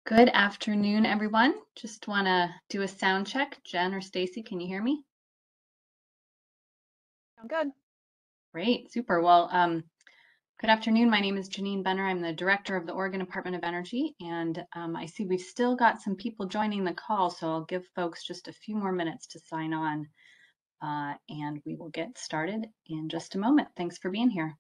Good afternoon, everyone. Just want to do a sound check. Jen or Stacy, can you hear me? Sound good. Great, super. Well, good afternoon. My name is Janine Benner. I'm the director of the Oregon Department of Energy, and I see we've still got some people joining the call, so I'll give folks just a few more minutes to sign on, and we will get started in just a moment. Thanks for being here.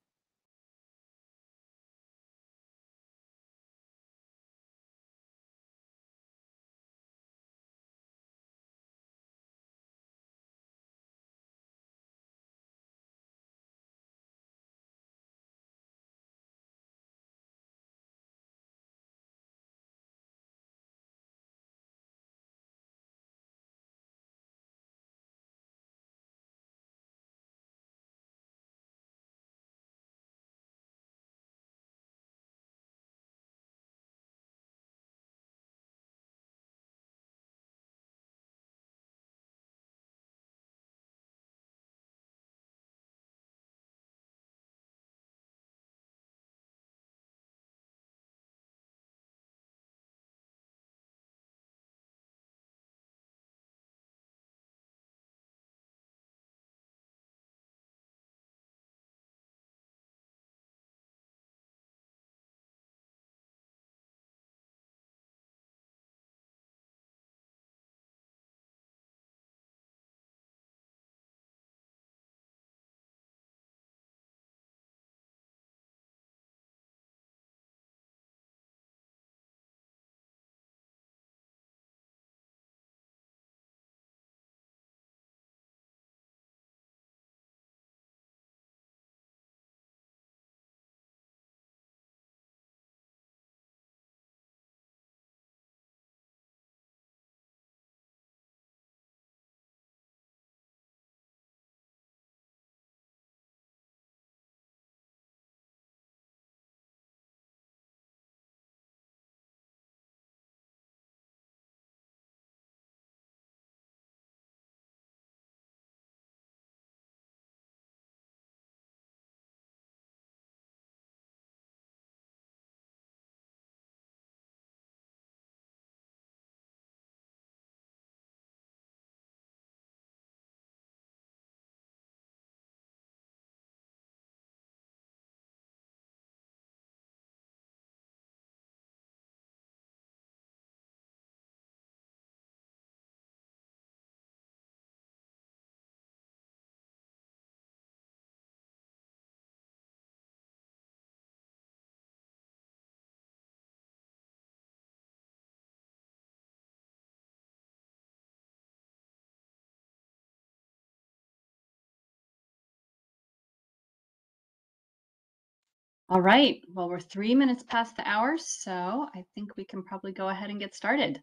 All right. Well, we're 3 minutes past the hour, so I think we can probably go ahead and get started.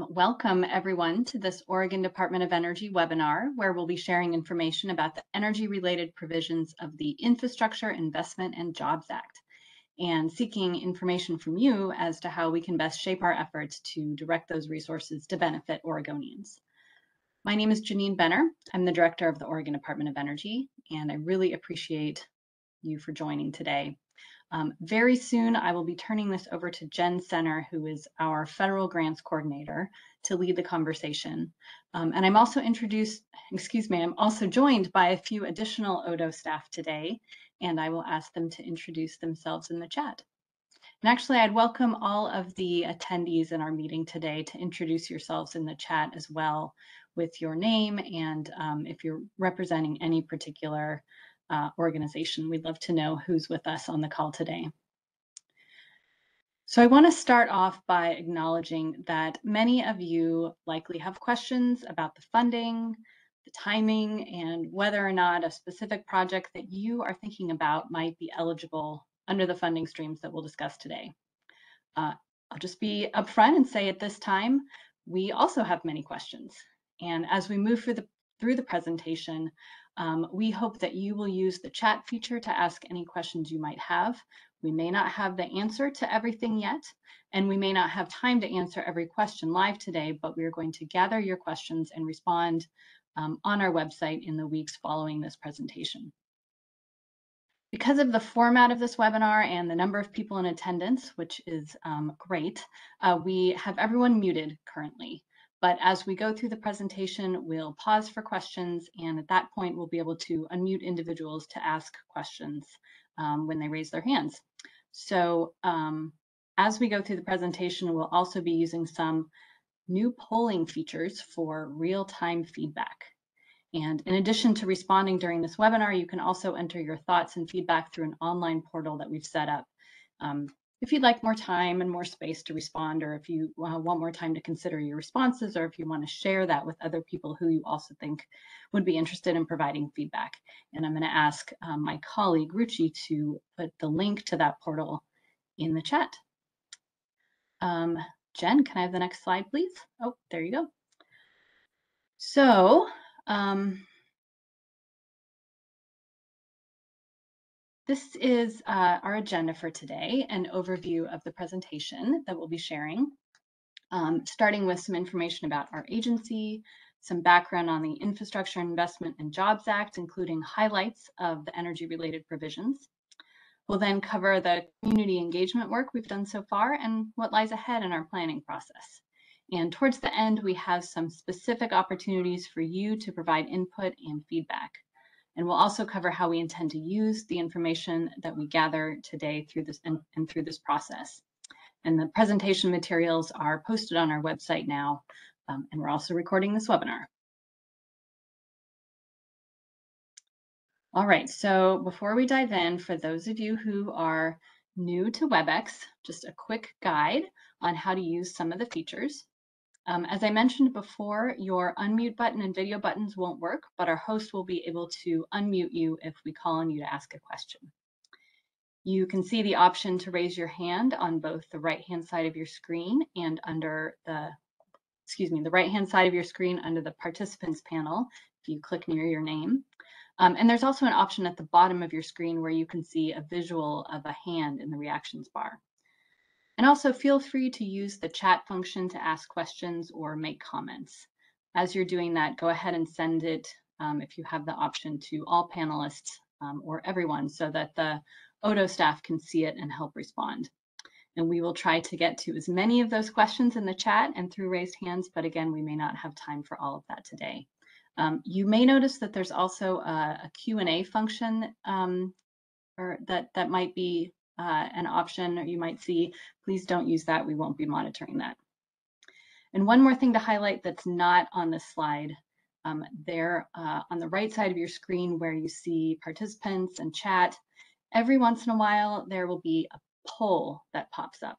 Welcome, everyone, to this Oregon Department of Energy webinar, where we'll be sharing information about the energy-related provisions of the Infrastructure Investment and Jobs Act, and seeking information from you as to how we can best shape our efforts to direct those resources to benefit Oregonians. My name is Janine Benner. I'm the director of the Oregon Department of Energy, and I really appreciate you for joining today. Very soon, I will be turning this over to Jen Senner, who is our federal grants coordinator, to lead the conversation. And I'm also I'm also joined by a few additional ODO staff today, and I will ask them to introduce themselves in the chat. And actually, I'd welcome all of the attendees in our meeting today to introduce yourselves in the chat as well with your name and if you're representing any particular organization. We'd love to know who's with us on the call today. So I want to start off by acknowledging that many of you likely have questions about the funding, the timing, and whether or not a specific project that you are thinking about might be eligible under the funding streams that we'll discuss today. I'll just be upfront and say at this time, we also have many questions. And as we move through the presentation, we hope that you will use the chat feature to ask any questions you might have. We may not have the answer to everything yet, and we may not have time to answer every question live today, but we are going to gather your questions and respond on our website in the weeks following this presentation. Because of the format of this webinar and the number of people in attendance, which is great, we have everyone muted currently. But as we go through the presentation, we'll pause for questions, and at that point, we'll be able to unmute individuals to ask questions when they raise their hands. So as we go through the presentation, we'll also be using some new polling features for real-time feedback. And in addition to responding during this webinar, you can also enter your thoughts and feedback through an online portal that we've set up. If you'd like more time and more space to respond, or if you want more time to consider your responses, or if you want to share that with other people who you also think would be interested in providing feedback. And I'm going to ask my colleague Ruchi to put the link to that portal in the chat. Jen, can I have the next slide, please? Oh, there you go. So, this is our agenda for today, an overview of the presentation that we'll be sharing, starting with some information about our agency, some background on the Infrastructure Investment and Jobs Act, including highlights of the energy-related provisions. We'll then cover the community engagement work we've done so far and what lies ahead in our planning process. And towards the end, we have some specific opportunities for you to provide input and feedback. And we'll also cover how we intend to use the information that we gather today through this and through this process. And the presentation materials are posted on our website now, and we're also recording this webinar. All right, so before we dive in, for those of you who are new to WebEx, just a quick guide on how to use some of the features. As I mentioned before, your unmute button and video buttons won't work, but our host will be able to unmute you if we call on you to ask a question. You can see the option to raise your hand on both the right-hand side of your screen and under the right-hand side of your screen under the participants panel, if you click near your name. And there's also an option at the bottom of your screen where you can see a visual of a hand in the reactions bar. And also feel free to use the chat function to ask questions or make comments. As you're doing that, go ahead and send it, if you have the option, to all panelists or everyone so that the ODO staff can see it and help respond. And we will try to get to as many of those questions in the chat and through raised hands, but again, we may not have time for all of that today. You may notice that there's also a Q&A function or that might be an option, or you might see. Please don't use that. We won't be monitoring that. And one more thing to highlight that's not on this slide, there on the right side of your screen where you see participants and chat, every once in a while there will be a poll that pops up.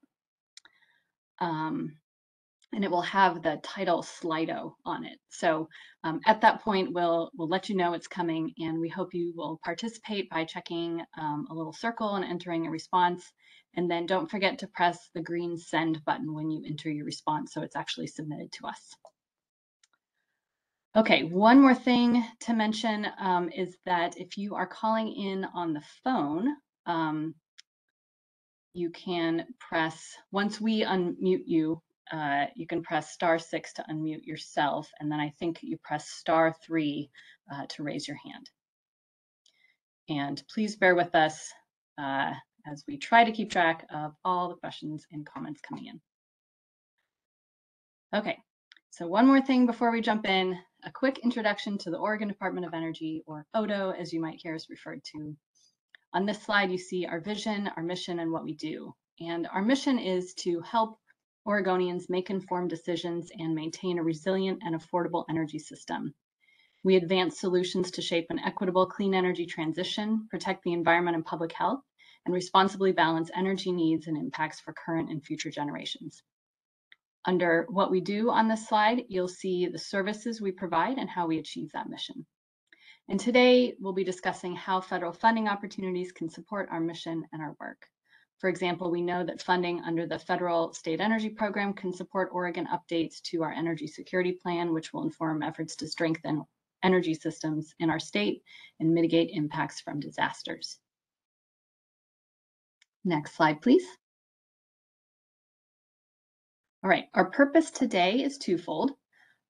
And it will have the title Slido on it. So at that point, we'll let you know it's coming, and we hope you will participate by checking a little circle and entering a response. And then don't forget to press the green send button when you enter your response so it's actually submitted to us. Okay, one more thing to mention is that if you are calling in on the phone, you can press, once we unmute you, you can press *6 to unmute yourself, and then I think you press *3 to raise your hand. And please bear with us as we try to keep track of all the questions and comments coming in. Okay, so one more thing before we jump in, a quick introduction to the Oregon Department of Energy, or ODO, as you might hear us referred to. On this slide, you see our vision, our mission, and what we do. And our mission is to help Oregonians make informed decisions and maintain a resilient and affordable energy system. We advance solutions to shape an equitable clean energy transition, protect the environment and public health, and responsibly balance energy needs and impacts for current and future generations. Under what we do on this slide, you'll see the services we provide and how we achieve that mission. And today we'll be discussing how federal funding opportunities can support our mission and our work. For example, we know that funding under the Federal State Energy Program can support Oregon updates to our energy security plan, which will inform efforts to strengthen energy systems in our state and mitigate impacts from disasters. Next slide, please. All right, our purpose today is twofold.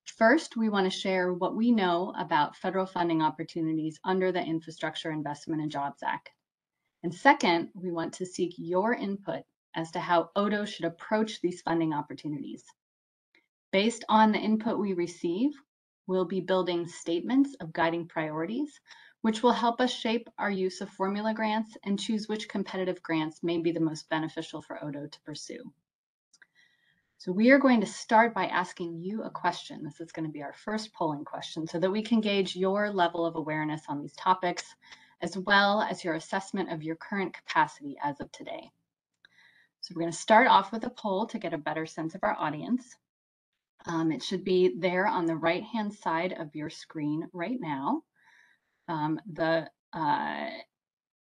First, we want to share what we know about federal funding opportunities under the Infrastructure Investment and Jobs Act. And second, we want to seek your input as to how Odo should approach these funding opportunities. Based on the input we receive, we'll be building statements of guiding priorities, which will help us shape our use of formula grants and choose which competitive grants may be the most beneficial for Odo to pursue. So we are going to start by asking you a question. This is going to be our first polling question so that we can gauge your level of awareness on these topics, as well as your assessment of your current capacity as of today. So we're going to start off with a poll to get a better sense of our audience. It should be there on the right-hand side of your screen right now.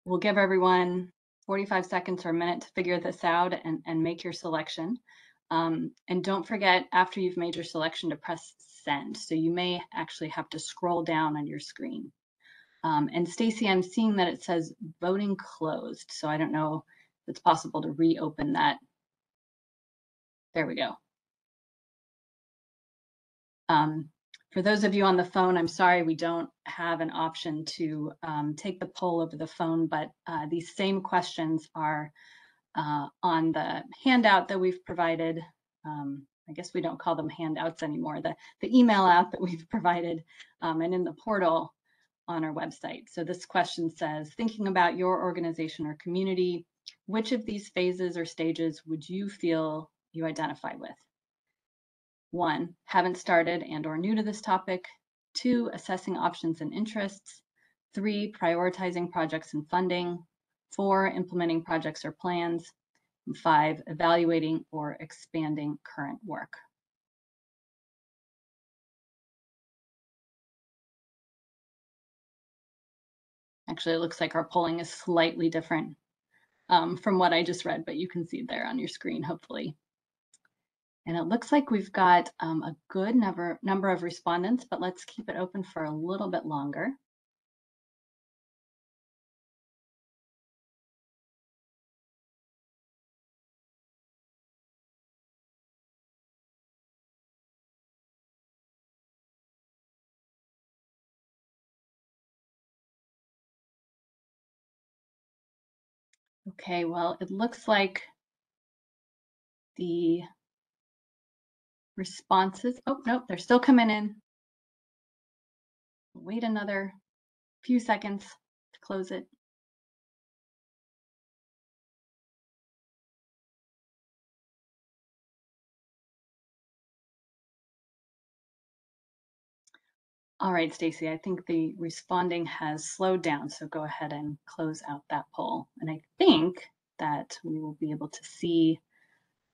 We'll give everyone 45 seconds or a minute to figure this out and make your selection. And don't forget, after you've made your selection, to press send. So you may actually have to scroll down on your screen. And Stacy, I'm seeing that it says voting closed. So I don't know if it's possible to reopen that. There we go. For those of you on the phone, I'm sorry we don't have an option to take the poll over the phone, but these same questions are on the handout that we've provided. I guess we don't call them handouts anymore, the email out that we've provided and in the portal on our website. So this question says, thinking about your organization or community, which of these phases or stages would you feel you identify with? 1, haven't started and or new to this topic. 2, assessing options and interests. 3, prioritizing projects and funding. 4, implementing projects or plans. And 5, evaluating or expanding current work. Actually, it looks like our polling is slightly different from what I just read, but you can see it there on your screen, hopefully. And it looks like we've got a good number of respondents, but let's keep it open for a little bit longer. Okay, well, it looks like the responses, oh, nope, they're still coming in. Wait another few seconds to close it. All right, Stacy, I think the responding has slowed down, so go ahead and close out that poll. And I think that we will be able to see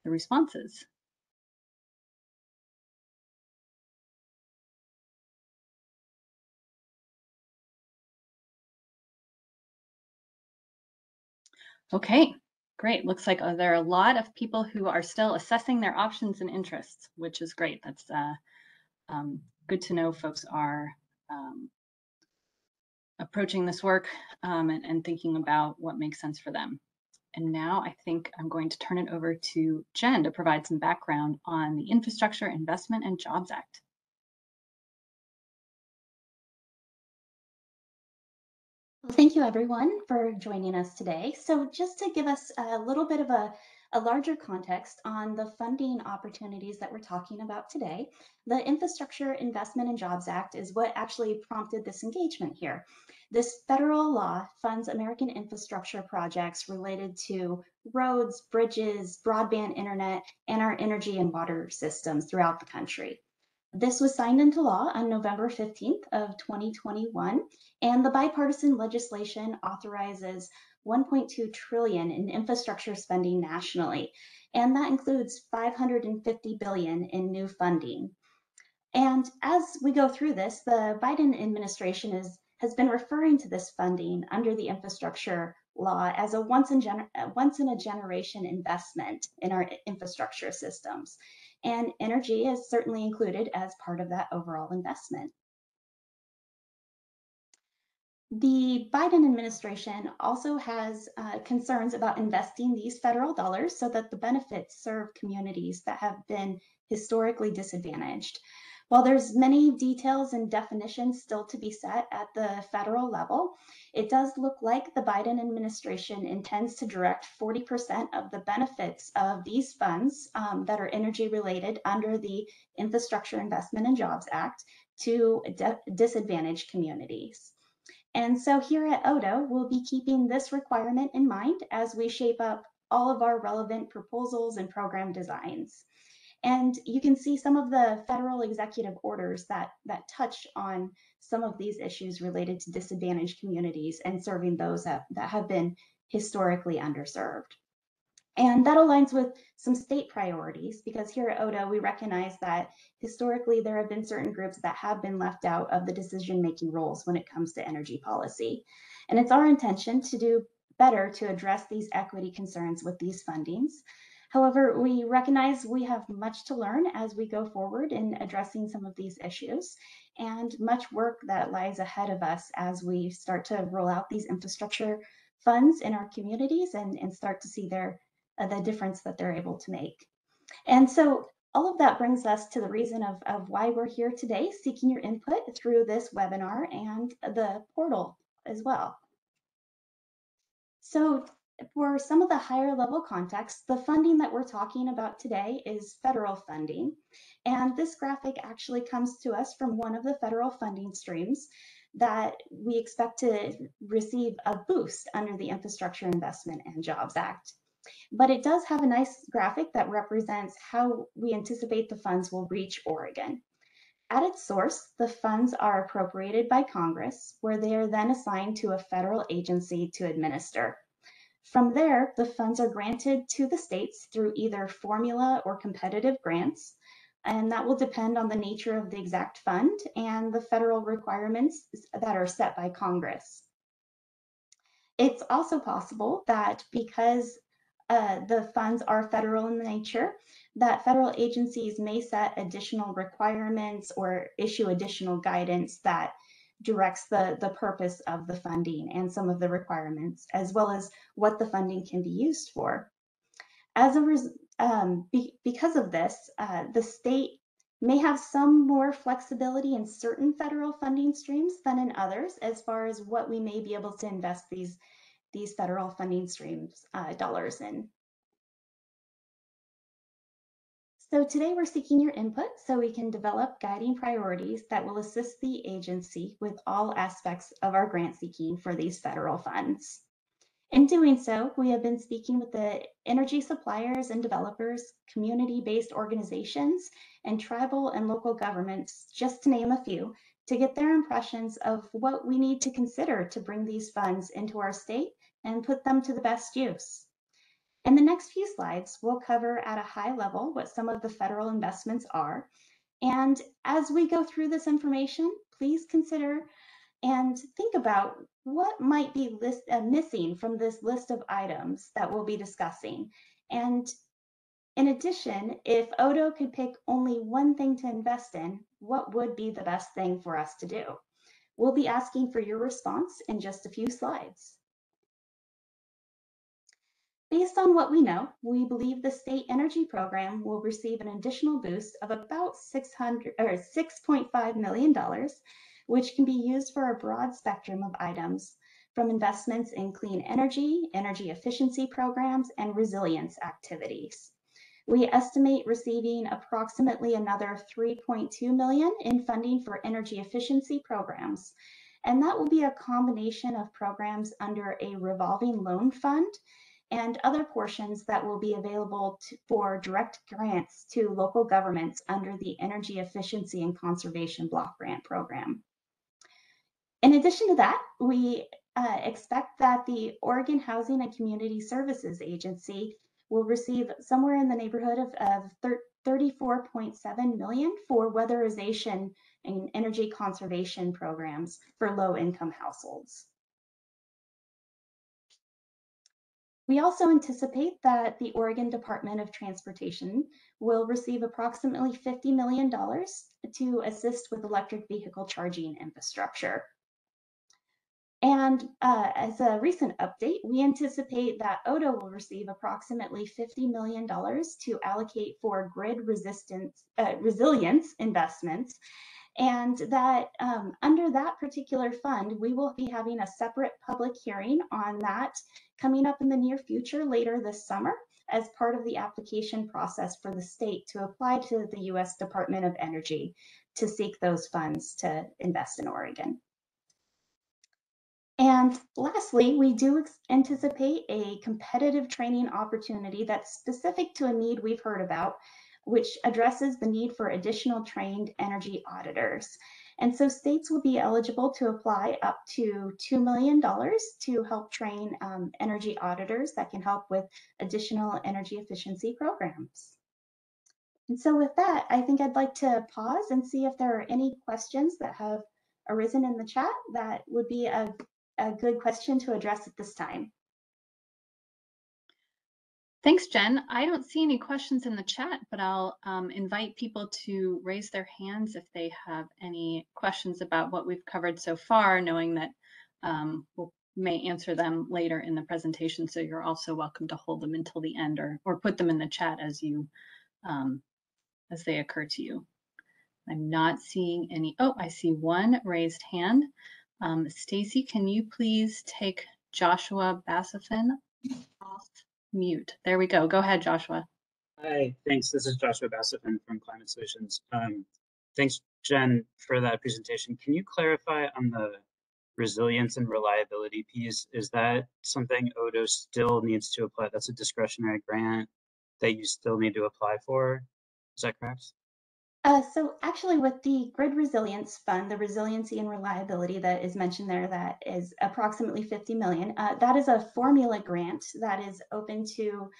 the responses. Okay, great. Looks like there are a lot of people who are still assessing their options and interests, which is great. That's good to know folks are approaching this work and thinking about what makes sense for them. And now I think I'm going to turn it over to Jen to provide some background on the Infrastructure Investment and Jobs Act. Well, thank you everyone for joining us today. So just to give us a little bit of a larger context on the funding opportunities that we're talking about today, the Infrastructure Investment and Jobs Act is what actually prompted this engagement here. This federal law funds American infrastructure projects related to roads, bridges, broadband internet, and our energy and water systems throughout the country. This was signed into law on November 15th of 2021, and the bipartisan legislation authorizes 1.2 trillion in infrastructure spending nationally, and that includes 550 billion in new funding. And as we go through this, the Biden administration has been referring to this funding under the infrastructure law as a once in a generation investment in our infrastructure systems. And energy is certainly included as part of that overall investment. The Biden administration also has concerns about investing these federal dollars so that the benefits serve communities that have been historically disadvantaged. While there's many details and definitions still to be set at the federal level, it does look like the Biden administration intends to direct 40% of the benefits of these funds that are energy related under the Infrastructure Investment and Jobs Act to disadvantaged communities. And so here at ODO, we'll be keeping this requirement in mind as we shape up all of our relevant proposals and program designs. And you can see some of the federal executive orders that touch on some of these issues related to disadvantaged communities and serving those that have been historically underserved. And that aligns with some state priorities because here at ODA, we recognize that historically there have been certain groups that have been left out of the decision-making roles when it comes to energy policy. And it's our intention to do better to address these equity concerns with these fundings. However, we recognize we have much to learn as we go forward in addressing some of these issues and much work that lies ahead of us as we start to roll out these infrastructure funds in our communities and start to see the difference that they're able to make. And so all of that brings us to the reason of why we're here today, seeking your input through this webinar and the portal as well. So for some of the higher level context, the funding that we're talking about today is federal funding. And this graphic actually comes to us from one of the federal funding streams that we expect to receive a boost under the Infrastructure Investment and Jobs Act. But it does have a nice graphic that represents how we anticipate the funds will reach Oregon. At its source, the funds are appropriated by Congress, where they are then assigned to a federal agency to administer. From there, the funds are granted to the states through either formula or competitive grants, and that will depend on the nature of the exact fund and the federal requirements that are set by Congress. It's also possible that because the funds are federal in nature, that federal agencies may set additional requirements or issue additional guidance that directs the purpose of the funding and some of the requirements, as well as what the funding can be used for. As a because of this, the state may have some more flexibility in certain federal funding streams than in others, as far as what we may be able to invest these federal funding streams dollars in. So today we're seeking your input so we can develop guiding priorities that will assist the agency with all aspects of our grant seeking for these federal funds. In doing so, we have been speaking with the energy suppliers and developers, community-based organizations, and tribal and local governments, just to name a few, to get their impressions of what we need to consider to bring these funds into our state and put them to the best use. In the next few slides, we'll cover at a high level what some of the federal investments are. And as we go through this information, please consider and think about what might be missing from this list of items that we'll be discussing. And in addition, if Odo could pick only one thing to invest in, what would be the best thing for us to do? We'll be asking for your response in just a few slides. Based on what we know, we believe the state energy program will receive an additional boost of about $6.5 million, which can be used for a broad spectrum of items, from investments in clean energy, energy efficiency programs, and resilience activities. We estimate receiving approximately another $3.2 million in funding for energy efficiency programs. And that will be a combination of programs under a revolving loan fund and other portions that will be available for direct grants to local governments under the Energy Efficiency and Conservation Block Grant Program. In addition to that, we expect that the Oregon Housing and Community Services Agency will receive somewhere in the neighborhood of 34.7 million for weatherization and energy conservation programs for low-income households. We also anticipate that the Oregon Department of Transportation will receive approximately $50 million to assist with electric vehicle charging infrastructure. And as a recent update, we anticipate that ODA will receive approximately $50 million to allocate for grid resilience investments, and that under that particular fund, we will be having a separate public hearing on that coming up in the near future later this summer as part of the application process for the state to apply to the US Department of Energy to seek those funds to invest in Oregon. And lastly, we do anticipate a competitive training opportunity that's specific to a need we've heard about, which addresses the need for additional trained energy auditors. And so states will be eligible to apply up to $2 million to help train energy auditors that can help with additional energy efficiency programs. And so with that, I think I'd like to pause and see if there are any questions that have arisen in the chat that would be a good question to address at this time. Thanks, Jen. I don't see any questions in the chat, but I'll invite people to raise their hands if they have any questions about what we've covered so far, knowing that we may answer them later in the presentation. So you're also welcome to hold them until the end or put them in the chat as they occur to you. I'm not seeing any. Oh, I see one raised hand. Stacy, can you please take Joshua Bassifin off mute? There we go. Go ahead, Joshua. Hi, thanks. This is Joshua Bassifin from Climate Solutions. Thanks, Jen, for that presentation. Can you clarify on the resilience and reliability piece? Is that something ODO still needs to apply? That's a discretionary grant that you still need to apply for? Is that correct? So actually with the Grid Resilience Fund, the resiliency and reliability that is mentioned there, that is approximately 50 million, that is a formula grant that is open to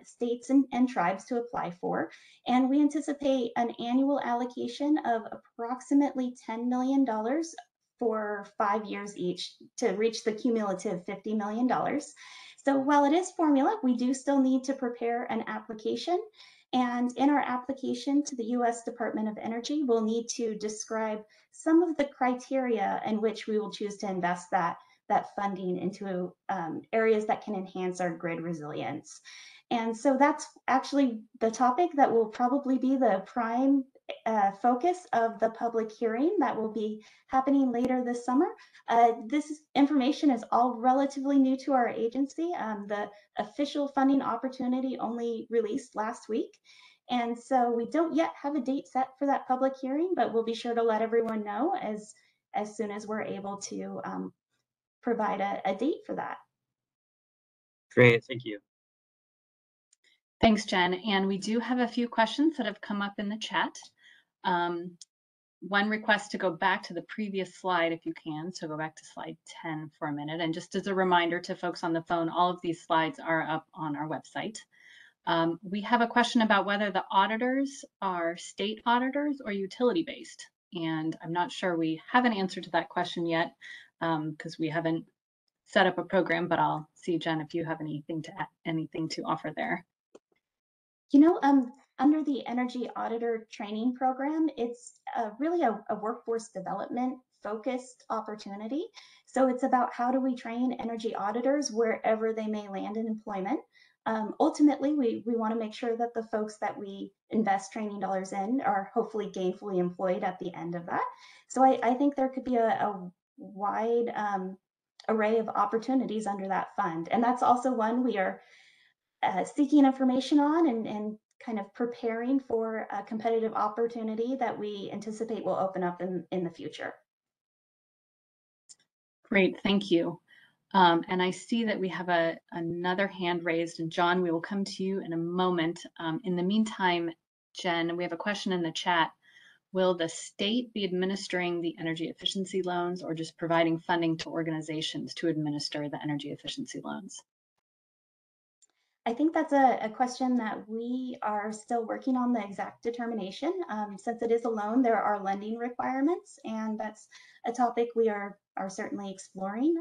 states and tribes to apply for. And we anticipate an annual allocation of approximately $10 million for 5 years each to reach the cumulative $50 million. So while it is formula, we do still need to prepare an application. And in our application to the US Department of Energy, we'll need to describe some of the criteria in which we will choose to invest that funding into areas that can enhance our grid resilience. And so that's actually the topic that will probably be the prime focus of the public hearing that will be happening later this summer. This information is all relatively new to our agency. The official funding opportunity only released last week. And so we don't yet have a date set for that public hearing, but we'll be sure to let everyone know as soon as we're able to provide a date for that. Great, thank you. Thanks, Jen. And we do have a few questions that have come up in the chat. One request to go back to the previous slide if you can. So go back to slide 10 for a minute. And just as a reminder to folks on the phone, all of these slides are up on our website. We have a question about whether the auditors are state auditors or utility-based. And I'm not sure we have an answer to that question yet because we haven't set up a program, but I'll see, Jen, if you have anything to offer there. You know, under the Energy Auditor Training Program, it's really a workforce development focused opportunity. So it's about how do we train energy auditors wherever they may land in employment. Ultimately, we want to make sure that the folks that we invest training dollars in are hopefully gainfully employed at the end of that. So I think there could be a wide array of opportunities under that fund. And that's also one we are seeking information on and kind of preparing for a competitive opportunity that we anticipate will open up in the future. Great, thank you. And I see that we have another hand raised, and John, we will come to you in a moment. In the meantime, Jen, we have a question in the chat. Will the state be administering the energy efficiency loans or just providing funding to organizations to administer the energy efficiency loans? I think that's a question that we are still working on the exact determination. Since it is a loan, there are lending requirements, and that's a topic we are certainly exploring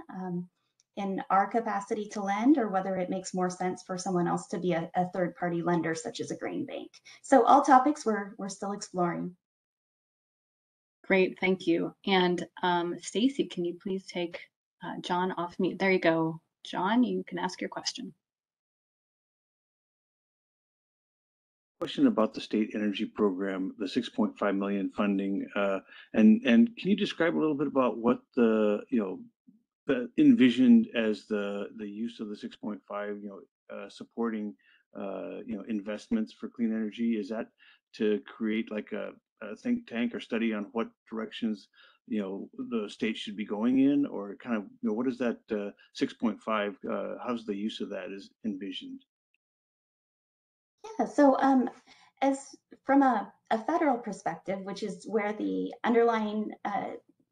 in our capacity to lend, or whether it makes more sense for someone else to be a third-party lender, such as a green bank. So all topics we're still exploring. Great, thank you. And Stacy, can you please take John off mute. There you go. John, you can ask your question. Question about the state energy program, the 6.5 million funding, and can you describe a little bit about what the envisioned as the use of the 6.5, supporting investments for clean energy? Is that to create like a think tank or study on what directions the state should be going in, or kind of what is that 6.5? How's the use of that is envisioned? Yeah, so as from a federal perspective, which is where the underlying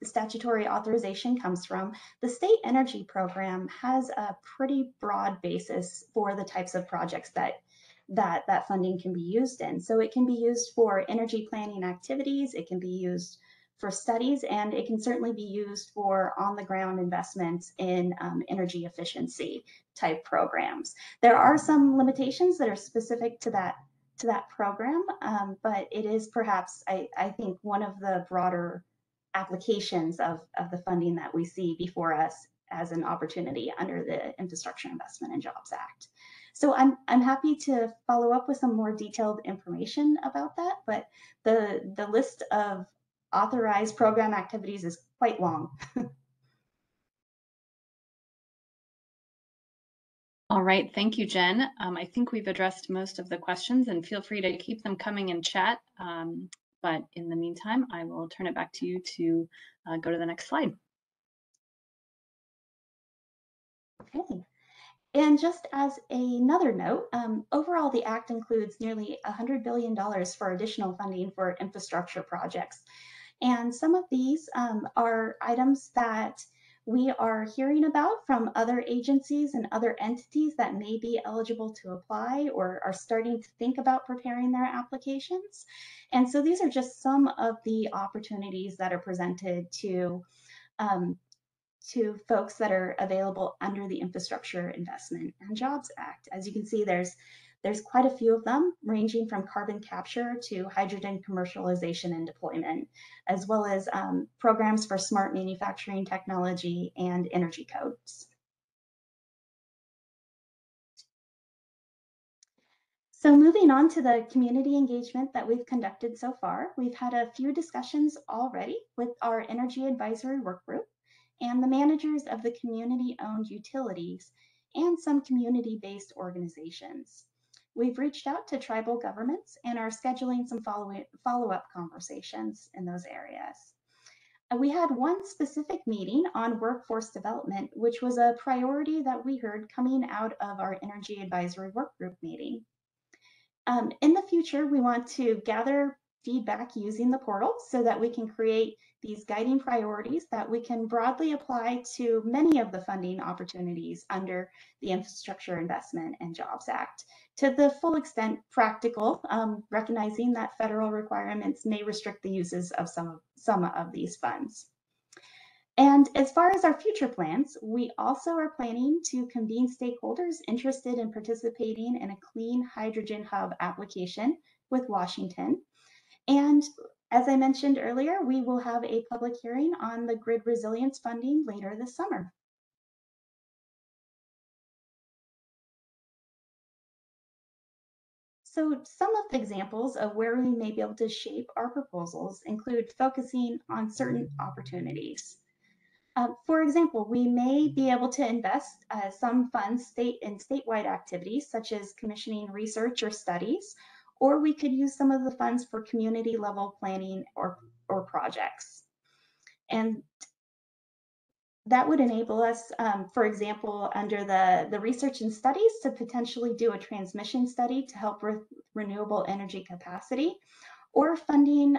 statutory authorization comes from, the state energy program has a pretty broad basis for the types of projects that funding can be used in. So it can be used for energy planning activities, it can be used for studies, and it can certainly be used for on-the-ground investments in energy efficiency type programs. There are some limitations that are specific to that program, but it is perhaps, I think, one of the broader applications of the funding that we see before us as an opportunity under the Infrastructure Investment and Jobs Act. So I'm happy to follow up with some more detailed information about that, but the list of authorized program activities is quite long. All right, thank you, Jen. I think we've addressed most of the questions, and feel free to keep them coming in chat. But in the meantime, I will turn it back to you to go to the next slide. Okay. And just as another note, overall, the Act includes nearly $100 billion for additional funding for infrastructure projects. And some of these are items that we are hearing about from other agencies and other entities that may be eligible to apply or are starting to think about preparing their applications. And so these are just some of the opportunities that are presented to folks that are available under the Infrastructure Investment and Jobs Act. As you can see, there's quite a few of them, ranging from carbon capture to hydrogen commercialization and deployment, as well as programs for smart manufacturing technology and energy codes. So moving on to the community engagement that we've conducted so far, we've had a few discussions already with our Energy Advisory Work Group and the managers of the community-owned utilities and some community-based organizations. We've reached out to tribal governments and are scheduling some follow-up conversations in those areas. We had one specific meeting on workforce development, which was a priority that we heard coming out of our Energy Advisory Work Group meeting. In the future, we want to gather feedback using the portal so that we can create these guiding priorities that we can broadly apply to many of the funding opportunities under the Infrastructure Investment and Jobs Act to the full extent practical, recognizing that federal requirements may restrict the uses of some of these funds. And as far as our future plans, we also are planning to convene stakeholders interested in participating in a clean hydrogen hub application with Washington. And as I mentioned earlier, we will have a public hearing on the grid resilience funding later this summer. So some of the examples of where we may be able to shape our proposals include focusing on certain opportunities. For example, we may be able to invest some funds in statewide activities, such as commissioning research or studies, or we could use some of the funds for community level planning or projects. And that would enable us, for example, under the research and studies to potentially do a transmission study to help with renewable energy capacity, or funding,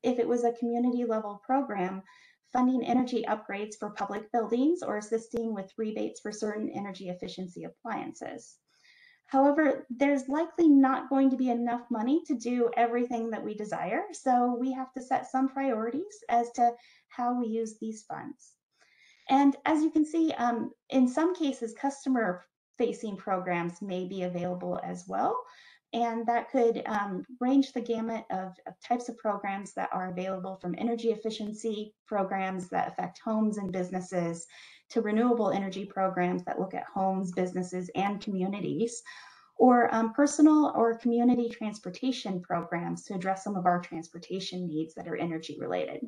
if it was a community level program, funding energy upgrades for public buildings or assisting with rebates for certain energy efficiency appliances. However, there's likely not going to be enough money to do everything that we desire, so we have to set some priorities as to how we use these funds. And as you can see, in some cases, customer-facing programs may be available as well. And that could range the gamut of types of programs that are available, from energy efficiency programs that affect homes and businesses to renewable energy programs that look at homes, businesses, and communities, or personal or community transportation programs to address some of our transportation needs that are energy related.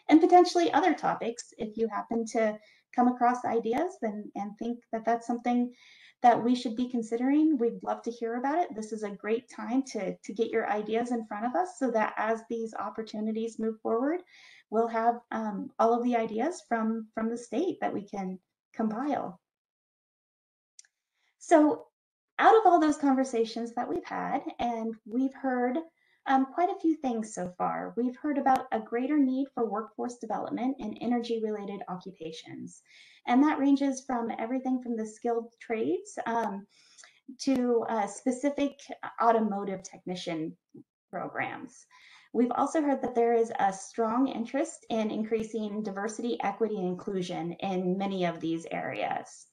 And potentially other topics, if you happen to come across ideas and think that that's something that we should be considering, we'd love to hear about it. This is a great time to get your ideas in front of us, so that as these opportunities move forward, we'll have all of the ideas from the state that we can compile. So out of all those conversations that we've had, and we've heard quite a few things so far. We've heard about a greater need for workforce development in energy-related occupations. And that ranges from everything from the skilled trades to specific automotive technician programs. We've also heard that there is a strong interest in increasing diversity, equity, and inclusion in many of these areas.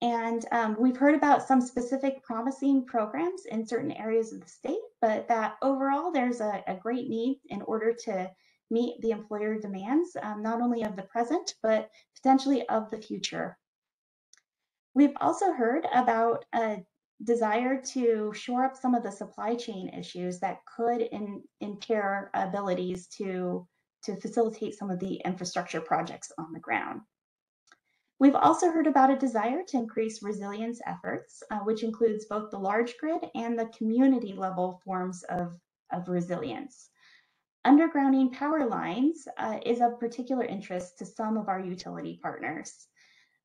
And we've heard about some specific promising programs in certain areas of the state, but that overall there's a great need in order to meet the employer demands, not only of the present, but potentially of the future. We've also heard about a desire to shore up some of the supply chain issues that could impair abilities to facilitate some of the infrastructure projects on the ground. We've also heard about a desire to increase resilience efforts, which includes both the large grid and the community level forms of resilience. Undergrounding power lines is of particular interest to some of our utility partners.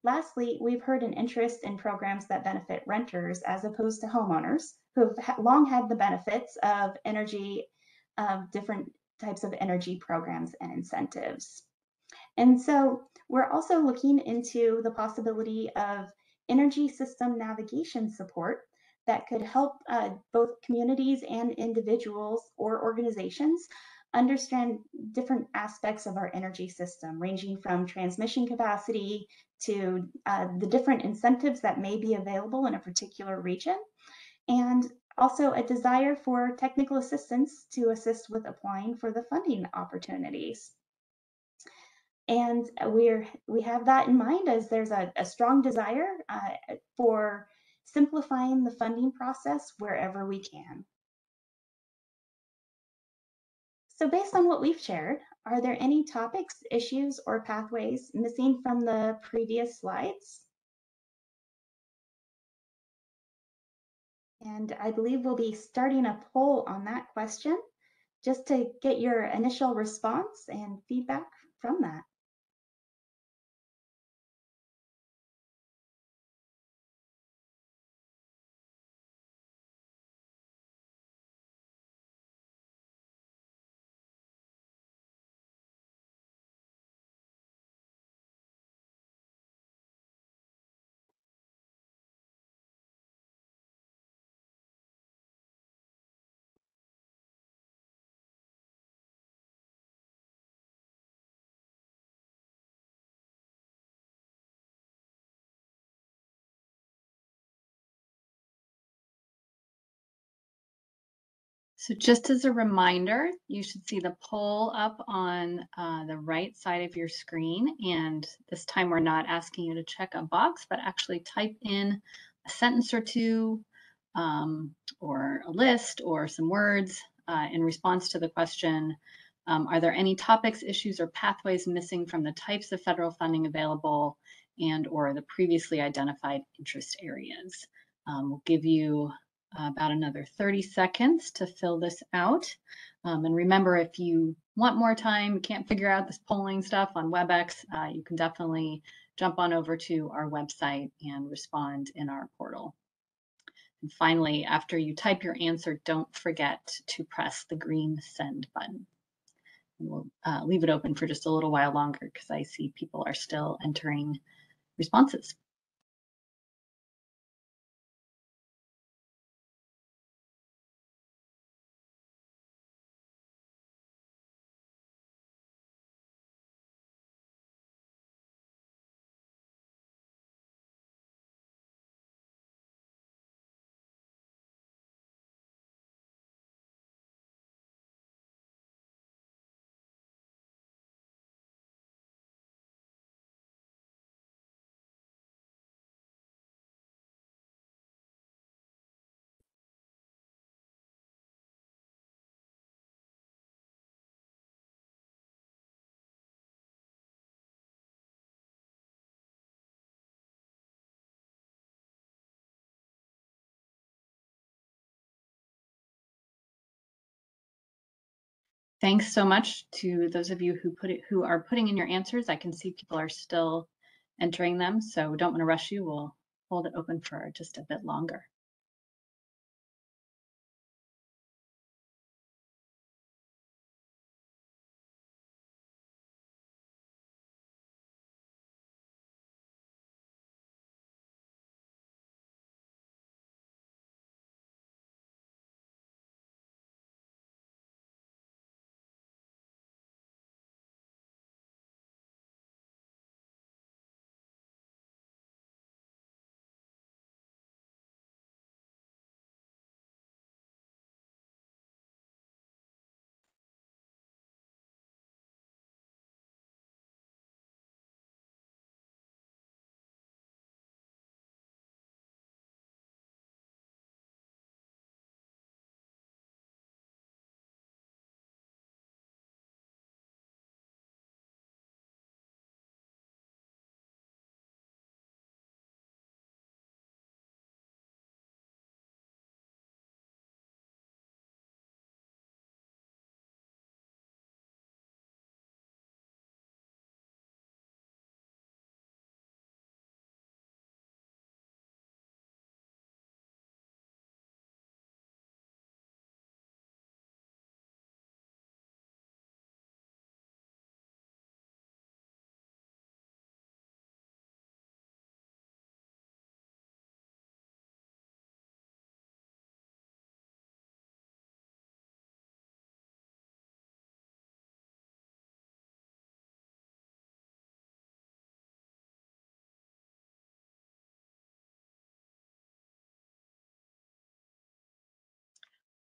Lastly, we've heard an interest in programs that benefit renters as opposed to homeowners, who have long had the benefits of energy, different types of energy programs and incentives. And so we're also looking into the possibility of energy system navigation support that could help both communities and individuals or organizations understand different aspects of our energy system, ranging from transmission capacity to the different incentives that may be available in a particular region, and also a desire for technical assistance to assist with applying for the funding opportunities. And we have that in mind, as there's a strong desire for simplifying the funding process wherever we can. So based on what we've shared, are there any topics, issues, or pathways missing from the previous slides? And I believe we'll be starting a poll on that question, just to get your initial response and feedback from that. So just as a reminder, you should see the poll up on the right side of your screen. And this time we're not asking you to check a box, but actually type in a sentence or two, or a list, or some words in response to the question, are there any topics, issues, or pathways missing from the types of federal funding available and or the previously identified interest areas? We'll give you about another 30 seconds to fill this out. And remember, if you want more time, you can't figure out this polling stuff on WebEx, you can definitely jump on over to our website and respond in our portal. And finally, after you type your answer, don't forget to press the green send button. And we'll leave it open for just a little while longer because I see people are still entering responses. Thanks so much to those of you who are putting in your answers. I can see people are still entering them, so don't want to rush you. We'll hold it open for just a bit longer.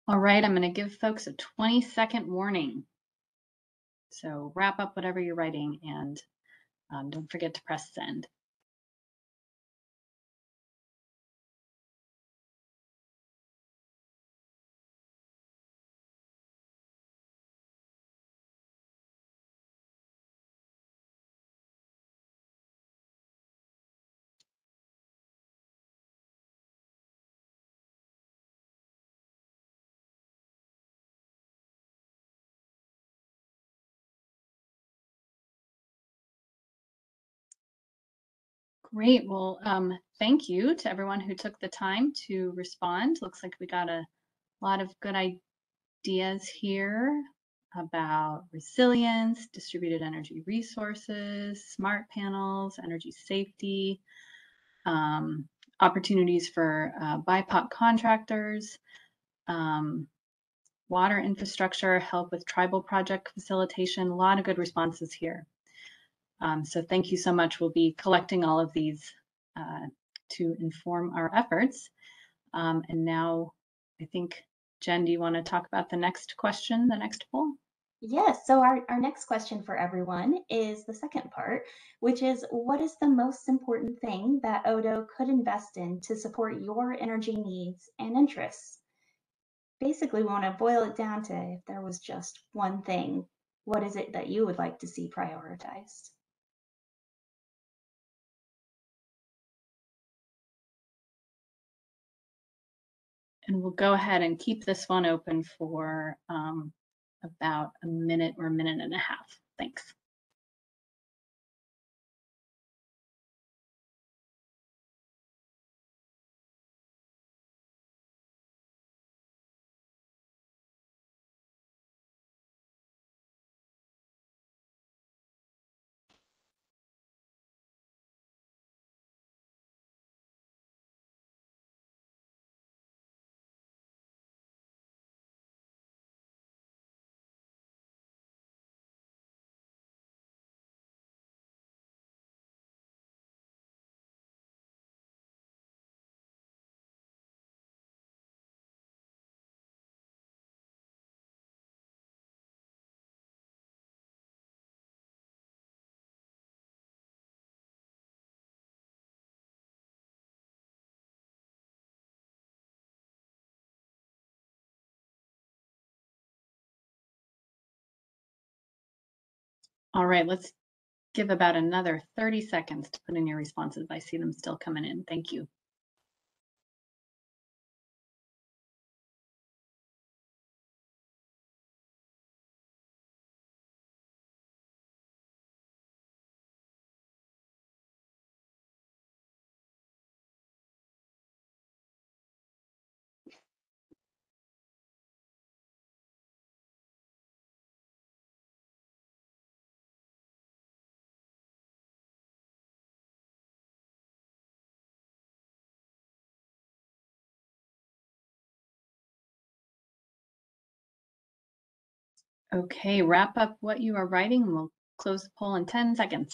All right, I'm going to give folks a 20-second warning. So wrap up whatever you're writing and don't forget to press send. Great. Well, thank you to everyone who took the time to respond. Looks like we got a lot of good ideas here about resilience, distributed energy resources, smart panels, energy safety, opportunities for BIPOC contractors, water infrastructure, help with tribal project facilitation, a lot of good responses here. So thank you so much. We'll be collecting all of these to inform our efforts. And now I think, Jen, do you want to talk about the next question, the next poll? Yes, so our next question for everyone is the second part, which is what is the most important thing that Odo could invest in to support your energy needs and interests? Basically, we want to boil it down to if there was just one thing, what is it that you would like to see prioritized? And we'll go ahead and keep this one open for about a minute or a minute and a half. Thanks. All right, let's give about another 30 seconds to put in your responses. I see them still coming in. Thank you. Okay, wrap up what you are writing and we'll close the poll in 10 seconds.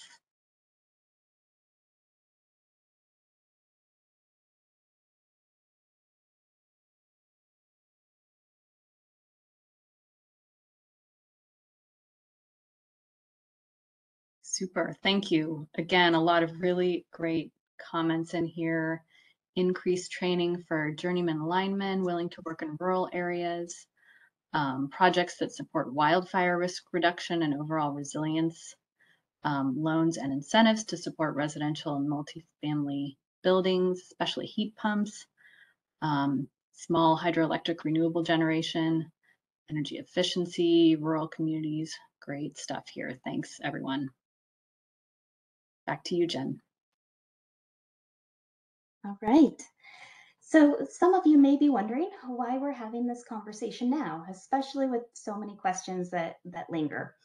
Super, thank you. Again, a lot of really great comments in here. Increased training for journeyman linemen willing to work in rural areas. Projects that support wildfire risk reduction and overall resilience. Loans and incentives to support residential and multifamily buildings, especially heat pumps. Small hydroelectric renewable generation, energy efficiency, rural communities. Great stuff here. Thanks, everyone. Back to you, Jen. All right. So some of you may be wondering why we're having this conversation now, especially with so many questions that linger.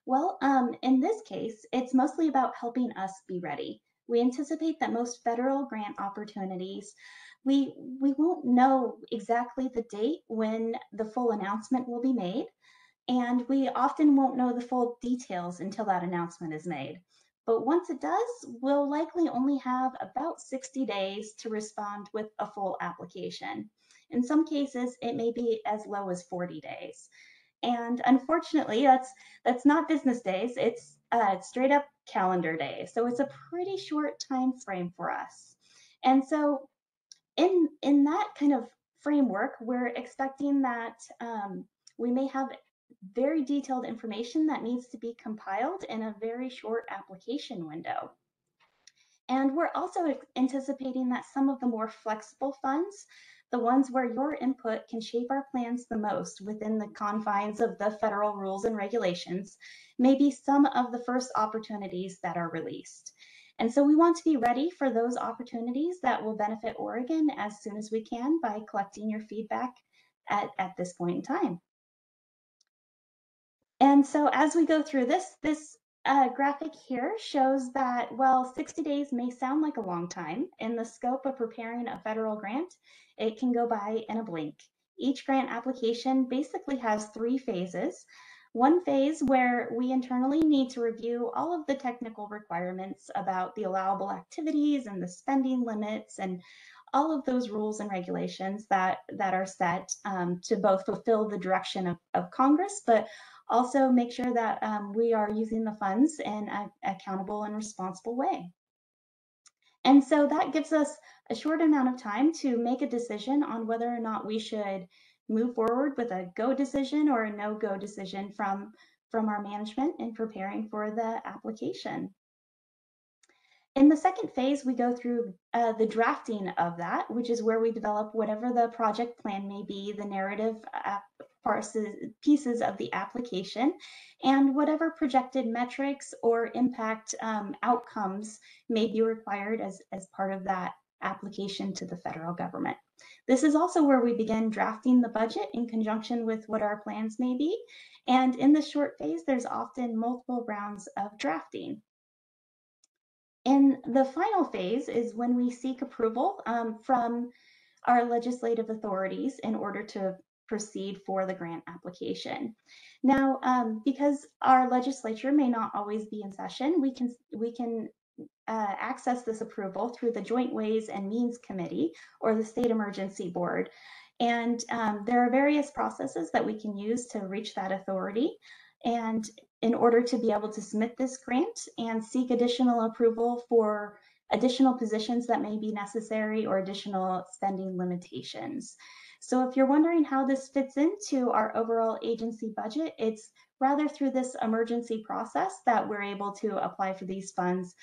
Well, in this case, it's mostly about helping us be ready. We anticipate that most federal grant opportunities, we won't know exactly the date when the full announcement will be made, and we often won't know the full details until that announcement is made. But once it does, we'll likely only have about 60 days to respond with a full application. In some cases, it may be as low as 40 days. And unfortunately, that's not business days. It's straight up calendar days. So it's a pretty short time frame for us. And so in that kind of framework, we're expecting that we may have very detailed information that needs to be compiled in a very short application window. And we're also anticipating that some of the more flexible funds, the ones where your input can shape our plans the most within the confines of the federal rules and regulations, may be some of the first opportunities that are released. And so we want to be ready for those opportunities that will benefit Oregon as soon as we can by collecting your feedback at this point in time. And so as we go through this graphic here shows that while 60 days may sound like a long time, in the scope of preparing a federal grant, it can go by in a blink. Each grant application basically has 3 phases. One phase where we internally need to review all of the technical requirements about the allowable activities and the spending limits and all of those rules and regulations that are set to both fulfill the direction of Congress, but also make sure that we are using the funds in an accountable and responsible way. And so that gives us a short amount of time to make a decision on whether or not we should move forward with a go decision or a no-go decision from our management in preparing for the application. In the second phase, we go through the drafting of that, which is where we develop whatever the project plan may be, the narrative pieces of the application, and whatever projected metrics or impact outcomes may be required as part of that application to the federal government. This is also where we begin drafting the budget in conjunction with what our plans may be. And in the short phase, there's often multiple rounds of drafting. And the final phase is when we seek approval from our legislative authorities in order to proceed for the grant application. Now, because our legislature may not always be in session, we can access this approval through the Joint Ways and Means Committee or the State Emergency Board. And there are various processes that we can use to reach that authority. And in order to be able to submit this grant and seek additional approval for additional positions that may be necessary or additional spending limitations. So if you're wondering how this fits into our overall agency budget, it's rather through this emergency process that we're able to apply for these funds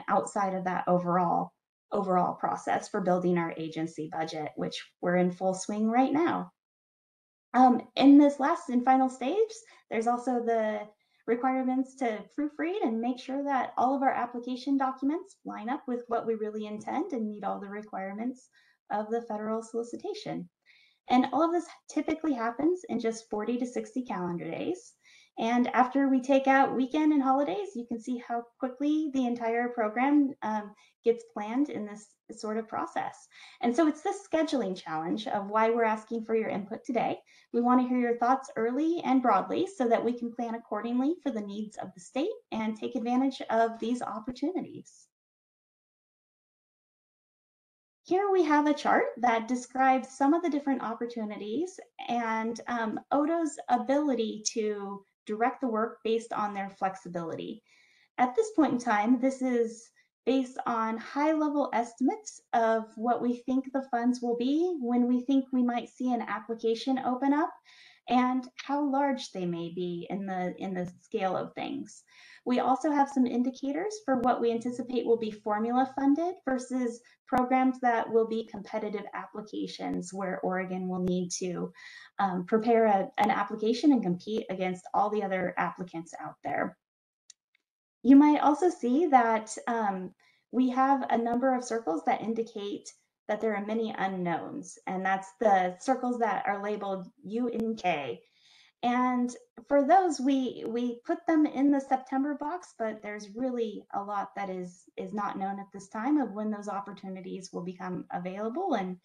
outside of that overall process for building our agency budget, which we're in full swing right now. In this last and final stage, there's also the requirements to proofread and make sure that all of our application documents line up with what we really intend and meet all the requirements of the federal solicitation. And all of this typically happens in just 40 to 60 calendar days. And after we take out weekend and holidays, you can see how quickly the entire program gets planned in this sort of process. And so it's this scheduling challenge of why we're asking for your input today. We want to hear your thoughts early and broadly so that we can plan accordingly for the needs of the state and take advantage of these opportunities. Here we have a chart that describes some of the different opportunities and ODO's ability to direct the work based on their flexibility. At this point in time, this is based on high-level estimates of what we think the funds will be, when we think we might see an application open up, and how large they may be in the scale of things. We also have some indicators for what we anticipate will be formula funded versus programs that will be competitive applications where Oregon will need to prepare an application and compete against all the other applicants out there. You might also see that we have a number of circles that indicate that there are many unknowns, and that's the circles that are labeled U and K. And for those, we put them in the September box, but there's really a lot that is not known at this time of when those opportunities will become available, and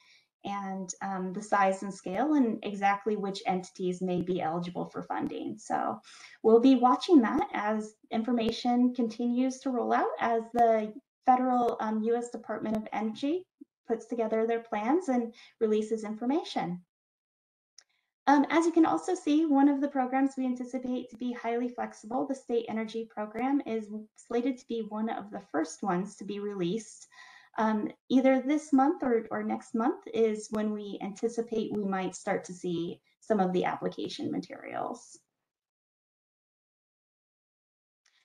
the size and scale and exactly which entities may be eligible for funding. So we'll be watching that as information continues to roll out as the federal U.S. Department of Energy puts together their plans and releases information. As you can also see, one of the programs we anticipate to be highly flexible, the State Energy Program, is slated to be one of the first ones to be released. Either this month or next month is when we anticipate we might start to see some of the application materials.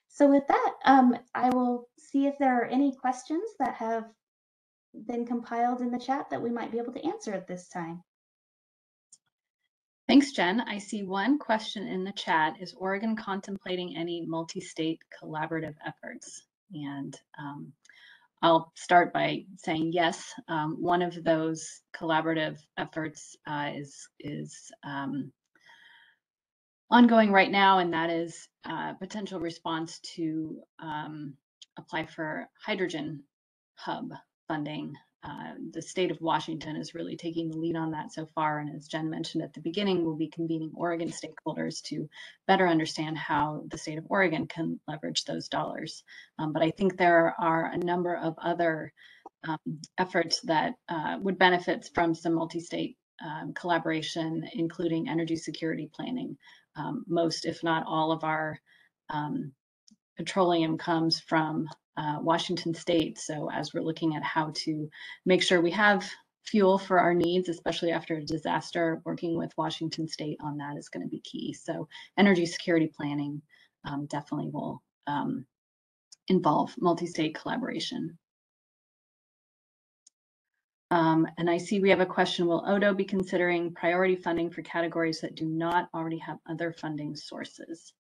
So with that, I will see if there are any questions that have been compiled in the chat that we might be able to answer at this time. Thanks, Jen. I see one question in the chat. Is Oregon contemplating any multi-state collaborative efforts? And I'll start by saying yes. One of those collaborative efforts is ongoing right now, and that is potential response to apply for hydrogen hub funding. The state of Washington is really taking the lead on that so far. And as Jen mentioned at the beginning, we'll be convening Oregon stakeholders to better understand how the state of Oregon can leverage those dollars. But I think there are a number of other efforts that would benefit from some multi-state collaboration, including energy security planning. Most, if not all, of our petroleum comes from Washington State. So as we're looking at how to make sure we have fuel for our needs, especially after a disaster, working with Washington State on that is going to be key. So energy security planning definitely will involve multi-state collaboration. And I see we have a question, will ODO be considering priority funding for categories that do not already have other funding sources?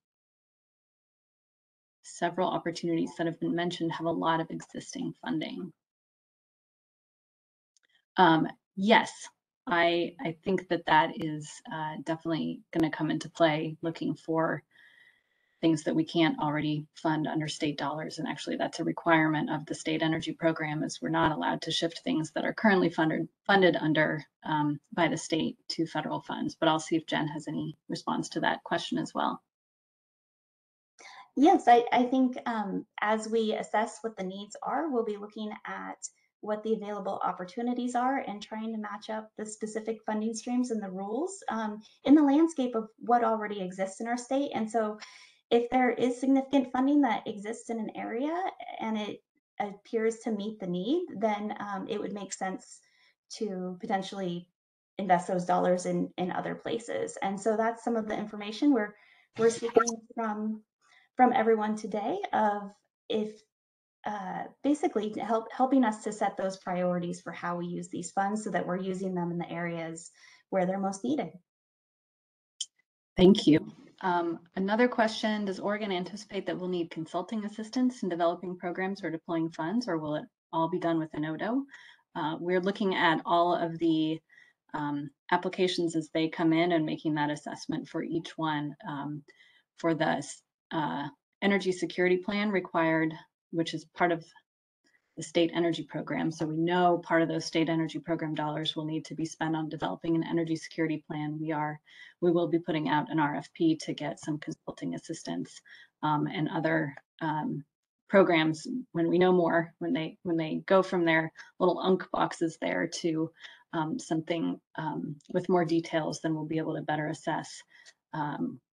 Several opportunities that have been mentioned have a lot of existing funding. Yes, I think that is definitely going to come into play, looking for things that we can't already fund under state dollars. And actually that's a requirement of the state energy program, is we're not allowed to shift things that are currently funded under by the state to federal funds. But I'll see if Jen has any response to that question as well. Yes, I think as we assess what the needs are, we'll be looking at what the available opportunities are and trying to match up the specific funding streams and the rules in the landscape of what already exists in our state. And so if there is significant funding that exists in an area and it appears to meet the need, then it would make sense to potentially invest those dollars in other places. And so that's some of the information we're seeking from everyone today, of if basically helping us to set those priorities for how we use these funds so that we're using them in the areas where they're most needed. Thank you. Another question, does Oregon anticipate that we'll need consulting assistance in developing programs or deploying funds, or will it all be done with an ODO? We're looking at all of the applications as they come in and making that assessment for each one. for the energy security plan required, which is part of the state energy program. So we know part of those state energy program dollars will need to be spent on developing an energy security plan. We will be putting out an RFP to get some consulting assistance and other programs when we know more, when they go from their little UNC boxes there to something with more details, then we'll be able to better assess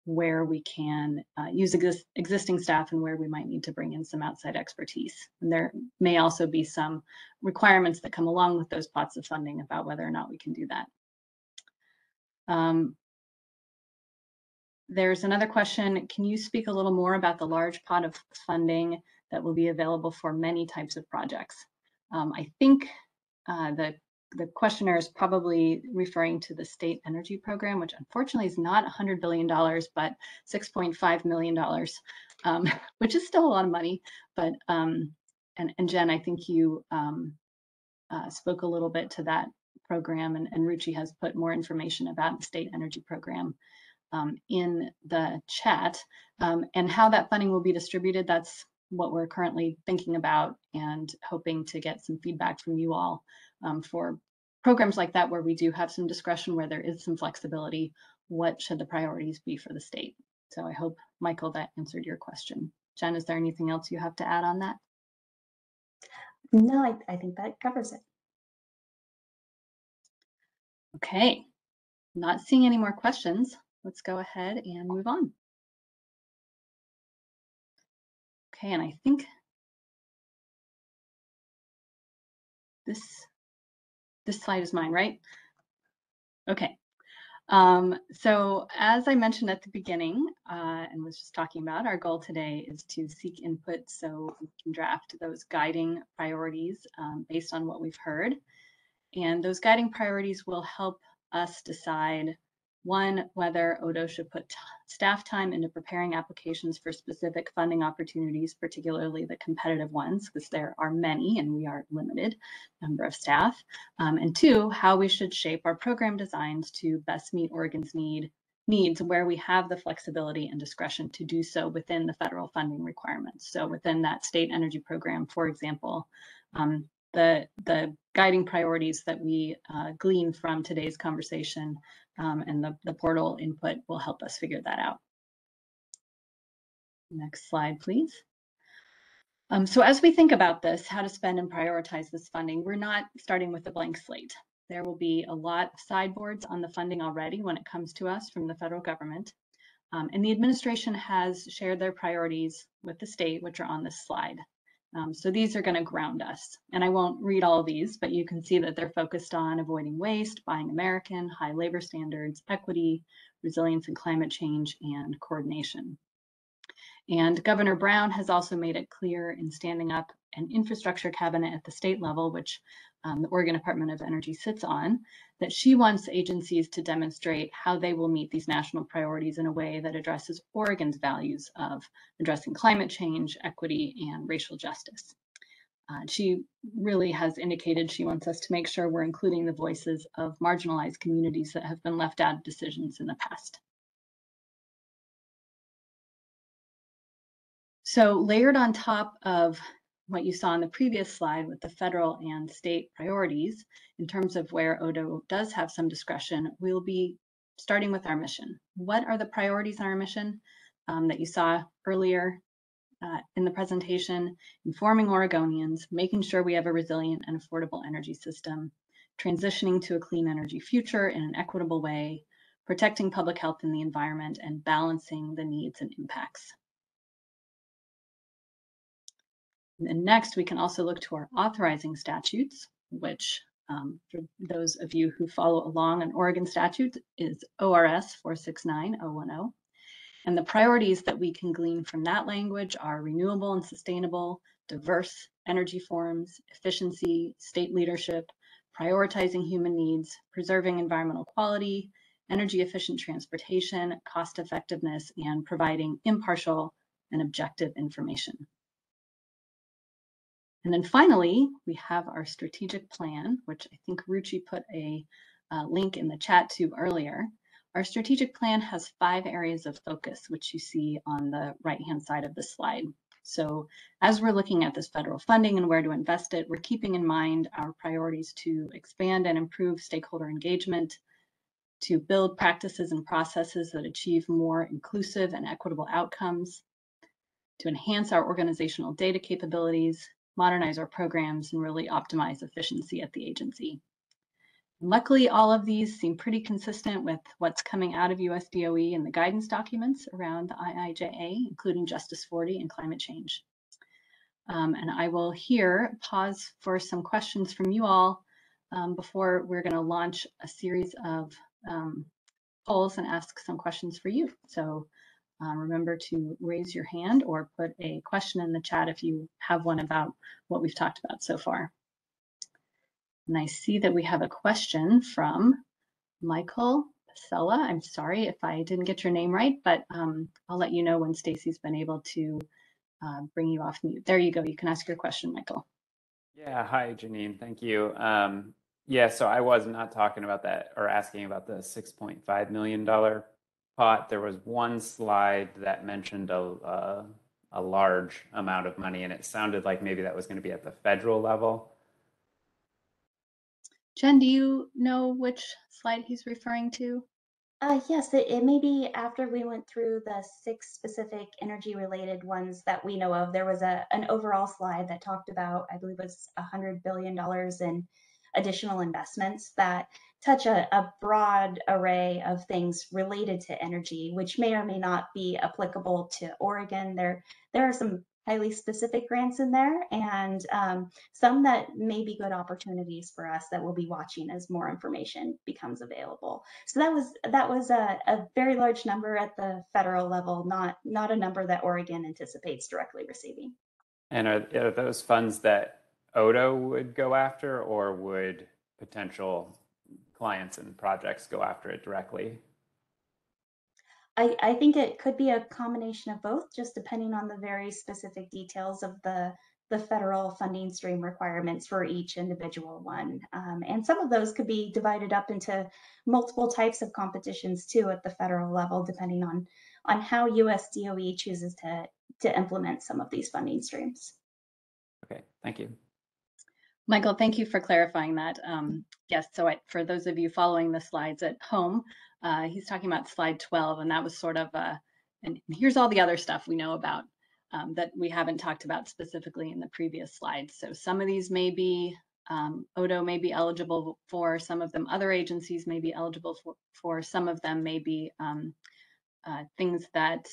where we can use existing staff and where we might need to bring in some outside expertise. And there may also be some requirements that come along with those pots of funding about whether or not we can do that. There's another question. Can you speak a little more about the large pot of funding that will be available for many types of projects? I think the questioner is probably referring to the state energy program, which unfortunately is not $100 billion, but $6.5 million, which is still a lot of money. But and Jen, I think you spoke a little bit to that program, and Ruchi has put more information about the state energy program in the chat, and how that funding will be distributed. That's what we're currently thinking about and hoping to get some feedback from you all for programs like that, where we do have some discretion, where there is some flexibility. What should the priorities be for the state? So I hope, Michael, that answered your question. Jen, is there anything else you have to add on that? No, I think that covers it. Okay, not seeing any more questions. Let's go ahead and move on. Okay, and I think this slide is mine, right? Okay. So as I mentioned at the beginning, and was just talking about, our goal today is to seek input so we can draft those guiding priorities based on what we've heard. And those guiding priorities will help us decide, one, whether ODO should put staff time into preparing applications for specific funding opportunities, particularly the competitive ones, because there are many and we are limited number of staff. And two, how we should shape our program designs to best meet Oregon's needs where we have the flexibility and discretion to do so within the federal funding requirements. So within that state energy program, for example, the guiding priorities that we glean from today's conversation and the portal input will help us figure that out. Next slide, please. So as we think about this, how to spend and prioritize this funding, we're not starting with a blank slate. There will be a lot of sideboards on the funding already when it comes to us from the federal government. And the administration has shared their priorities with the state, which are on this slide. So these are going to ground us. And I won't read all of these, but you can see that they're focused on avoiding waste, buying American, high labor standards, equity, resilience and climate change, and coordination. And Governor Brown has also made it clear in standing up an infrastructure cabinet at the state level, which the Oregon Department of Energy sits on, that she wants agencies to demonstrate how they will meet these national priorities in a way that addresses Oregon's values of addressing climate change, equity, and racial justice. She really has indicated she wants us to make sure we're including the voices of marginalized communities that have been left out of decisions in the past. So layered on top of what you saw on the previous slide with the federal and state priorities, in terms of where ODO does have some discretion, we'll be starting with our mission. What are the priorities in our mission that you saw earlier in the presentation? Informing Oregonians, making sure we have a resilient and affordable energy system, transitioning to a clean energy future in an equitable way, protecting public health and the environment, and balancing the needs and impacts. And next, we can also look to our authorizing statutes, which for those of you who follow along, an Oregon statute is ORS 469010. And the priorities that we can glean from that language are renewable and sustainable, diverse energy forms, efficiency, state leadership, prioritizing human needs, preserving environmental quality, energy efficient transportation, cost effectiveness, and providing impartial and objective information. And then finally, we have our strategic plan, which I think Ruchi put a link in the chat to earlier. Our strategic plan has 5 areas of focus, which you see on the right-hand side of the slide. So as we're looking at this federal funding and where to invest it, we're keeping in mind our priorities to expand and improve stakeholder engagement, to build practices and processes that achieve more inclusive and equitable outcomes, to enhance our organizational data capabilities, modernize our programs, and really optimize efficiency at the agency. Luckily, all of these seem pretty consistent with what's coming out of USDOE and the guidance documents around the IIJA, including Justice 40 and climate change. And I will here pause for some questions from you all before we're going to launch a series of polls and ask some questions for you. So remember to raise your hand or put a question in the chat if you have one about what we've talked about so far. And I see that we have a question from Michael Pasella. I'm sorry if I didn't get your name right, but I'll let you know when Stacy's been able to bring you off mute. There you go. You can ask your question, Michael. Yeah, hi, Janine. Thank you. Yeah, so I was not talking about that or asking about the $6.5 million pot. There was one slide that mentioned a large amount of money, and it sounded like maybe that was going to be at the federal level. Jen, do you know which slide he's referring to? Yes, it may be after we went through the 6 specific energy-related ones that we know of. There was an overall slide that talked about, I believe it was $100 billion in additional investments that touch a broad array of things related to energy, which may or may not be applicable to Oregon. There are some highly specific grants in there, and some that may be good opportunities for us that we'll be watching as more information becomes available. So that was a very large number at the federal level, not a number that Oregon anticipates directly receiving. And are those funds that ODO would go after, or would potential clients and projects go after it directly? I think it could be a combination of both, just depending on the very specific details of the federal funding stream requirements for each individual one. And some of those could be divided up into multiple types of competitions too at the federal level, depending on how USDOE chooses to implement some of these funding streams. Okay, thank you. Michael, thank you for clarifying that. Yes, so for those of you following the slides at home, he's talking about slide 12, and that was sort of and here's all the other stuff we know about that we haven't talked about specifically in the previous slides. So some of these may be, ODO may be eligible for, some of them other agencies may be eligible for, some of them may be things that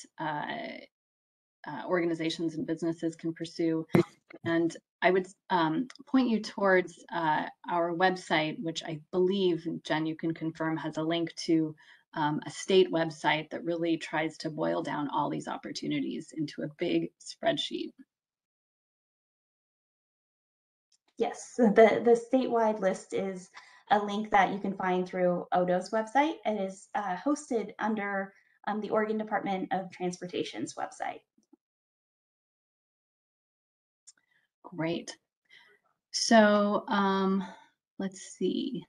organizations and businesses can pursue. And I would point you towards our website, which I believe, Jen, you can confirm, has a link to a state website that really tries to boil down all these opportunities into a big spreadsheet. Yes, the statewide list is a link that you can find through ODO's website. It is hosted under the Oregon Department of Transportation's website. Great. So let's see.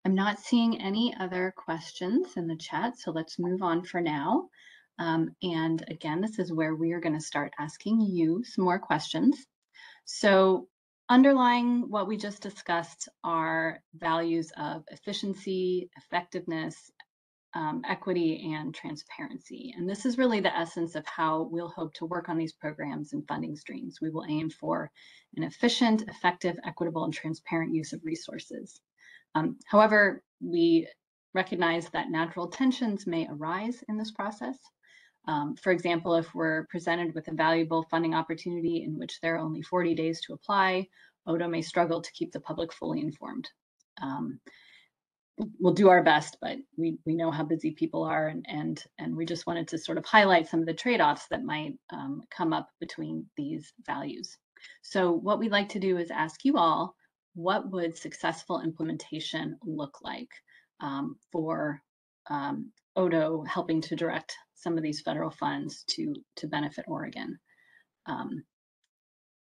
I'm not seeing any other questions in the chat, so let's move on for now. And again, this is where we are going to start asking you some more questions. So underlying what we just discussed are values of efficiency, effectiveness, equity, and transparency. And this is really the essence of how we'll hope to work on these programs and funding streams. We will aim for an efficient, effective, equitable, and transparent use of resources. However, we recognize that natural tensions may arise in this process. For example, if we're presented with a valuable funding opportunity in which there are only 40 days to apply, ODO may struggle to keep the public fully informed. We'll do our best, but we know how busy people are, and we just wanted to sort of highlight some of the trade-offs that might come up between these values. So what we'd like to do is ask you all, what would successful implementation look like for ODO helping to direct some of these federal funds to benefit Oregon?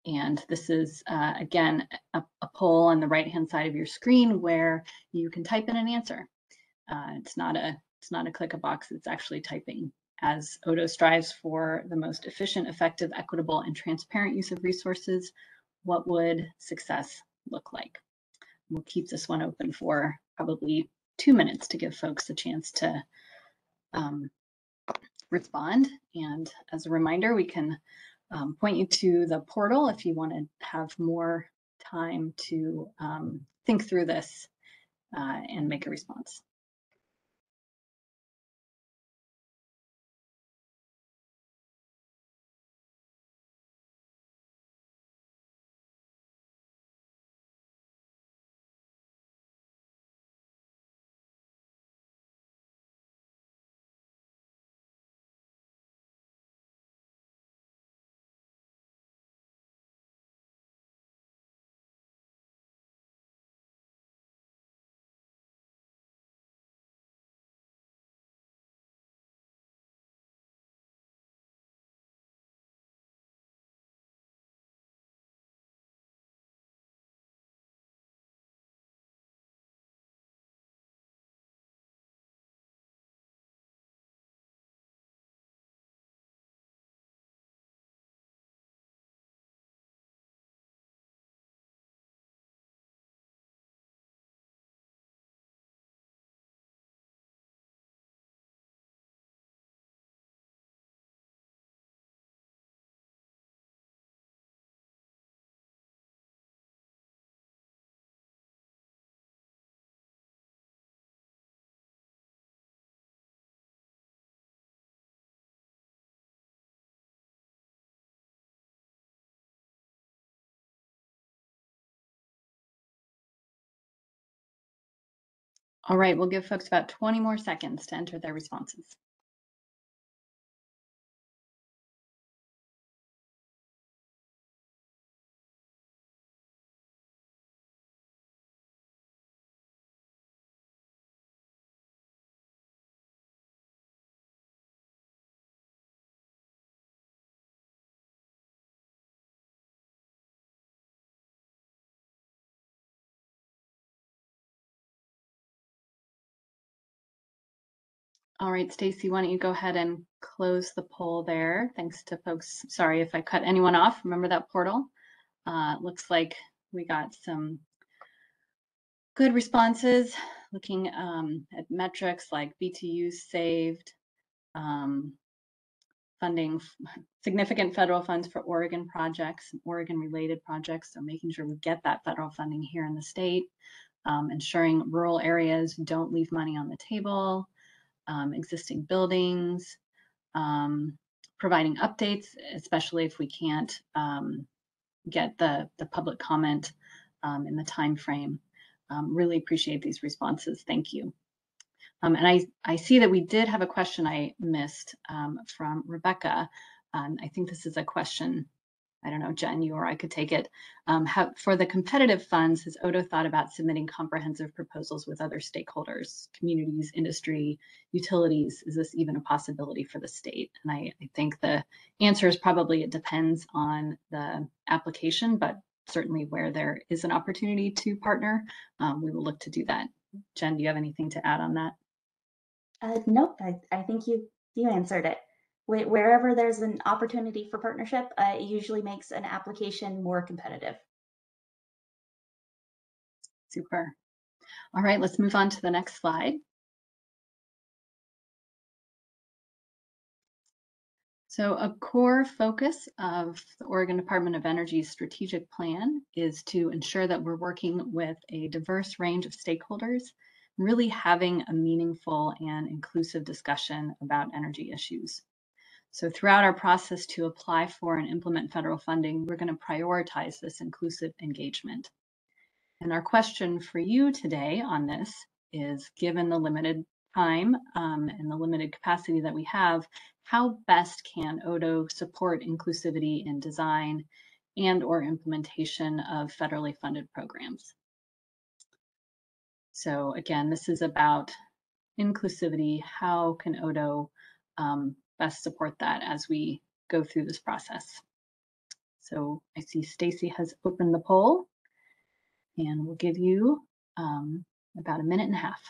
And this is, again, a poll on the right-hand side of your screen where you can type in an answer. It's not a click a box, it's actually typing. As Odo strives for the most efficient, effective, equitable, and transparent use of resources, what would success look like? We'll keep this one open for probably 2 minutes to give folks a chance to respond. And as a reminder, we can point you to the portal if you want to have more time to think through this and make a response. All right, we'll give folks about 20 more seconds to enter their responses. All right, Stacy, why don't you go ahead and close the poll there? Thanks to folks. Sorry if I cut anyone off. Remember that portal? Looks like we got some good responses looking at metrics like BTUs saved, funding significant federal funds for Oregon projects, Oregon related projects. So making sure we get that federal funding here in the state, ensuring rural areas don't leave money on the table, existing buildings, providing updates, especially if we can't get the public comment in the time frame. Really appreciate these responses. Thank you. And I see that we did have a question I missed from Rebecca. I think this is a question, I don't know, Jen, you or I could take it. For the competitive funds, has Odo thought about submitting comprehensive proposals with other stakeholders, communities, industry, utilities? Is this even a possibility for the state? And I think the answer is probably it depends on the application, but certainly where there is an opportunity to partner, we will look to do that. Jen, do you have anything to add on that? Nope, I think you answered it. Wherever there's an opportunity for partnership, it usually makes an application more competitive. Super. All right, let's move on to the next slide. So a core focus of the Oregon Department of Energy's strategic plan is to ensure that we're working with a diverse range of stakeholders, really having a meaningful and inclusive discussion about energy issues. So throughout our process to apply for and implement federal funding, we're going to prioritize this inclusive engagement. And our question for you today on this is, given the limited time and the limited capacity that we have, how best can Odo support inclusivity in design and or implementation of federally funded programs? So again, this is about inclusivity. How can Odo best support that as we go through this process? So I see Stacy has opened the poll, and we'll give you about a minute and a half.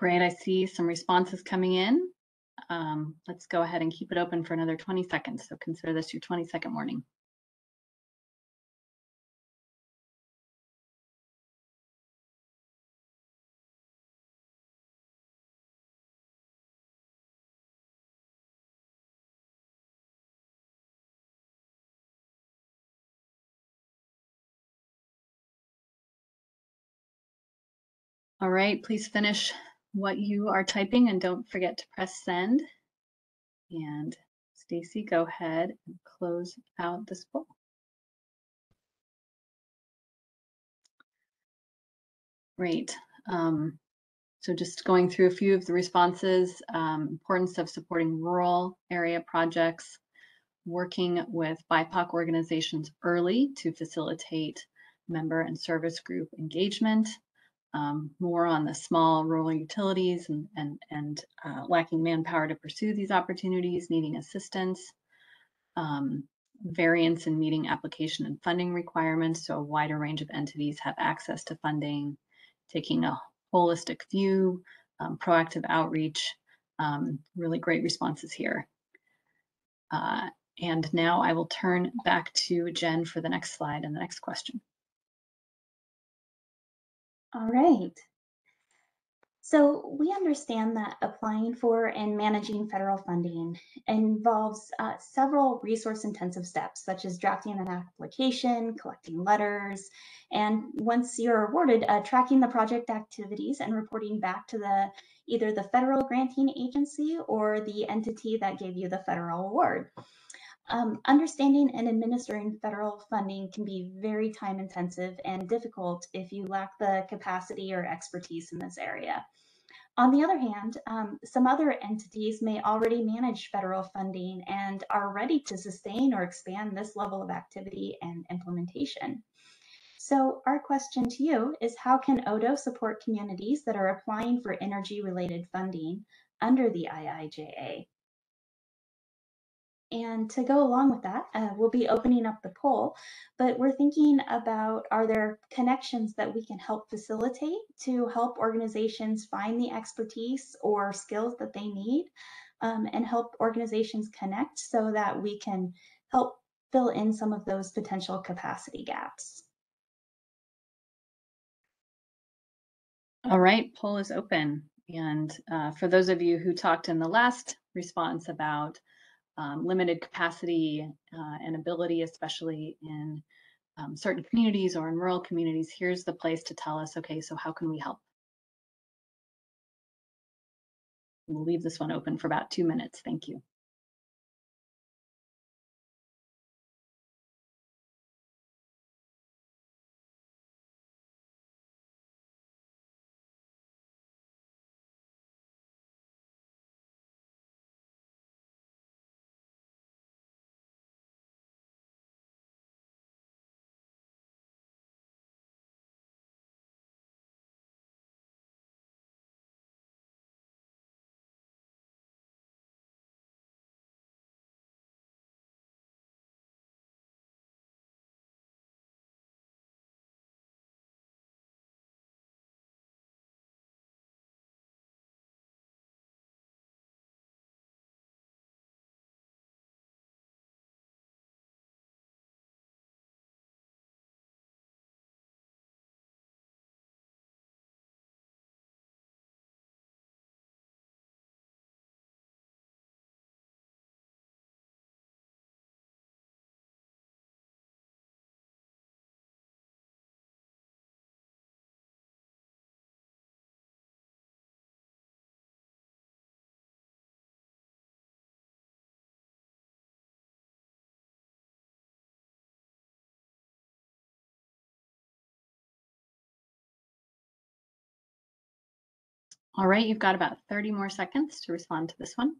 Great, I see some responses coming in. Let's go ahead and keep it open for another 20 seconds. So consider this your 20-second warning. All right, please finish what you are typing and don't forget to press send. And Stacy, go ahead and close out this poll. Great. So just going through a few of the responses, importance of supporting rural area projects, working with BIPOC organizations early to facilitate member and service group engagement, more on the small rural utilities and lacking manpower to pursue these opportunities, needing assistance, variance in meeting application and funding requirements, so a wider range of entities have access to funding, taking a holistic view, proactive outreach, really great responses here. And now I will turn back to Jen for the next slide and the next question. All right. So we understand that applying for and managing federal funding involves several resource-intensive steps, such as drafting an application, collecting letters, and once you're awarded, tracking the project activities and reporting back to either the federal granting agency or the entity that gave you the federal award. Understanding and administering federal funding can be very time intensive and difficult if you lack the capacity or expertise in this area. On the other hand, some other entities may already manage federal funding and are ready to sustain or expand this level of activity and implementation. So our question to you is, how can ODO support communities that are applying for energy-related funding under the IIJA? And to go along with that, we'll be opening up the poll, but we're thinking about, are there connections that we can help facilitate to help organizations find the expertise or skills that they need, and help organizations connect so that we can help fill in some of those potential capacity gaps? All right, poll is open. And for those of you who talked in the last response about limited capacity and ability, especially in certain communities or in rural communities, here's the place to tell us, okay, so how can we help? We'll leave this one open for about 2 minutes. Thank you. All right, you've got about 30 more seconds to respond to this one.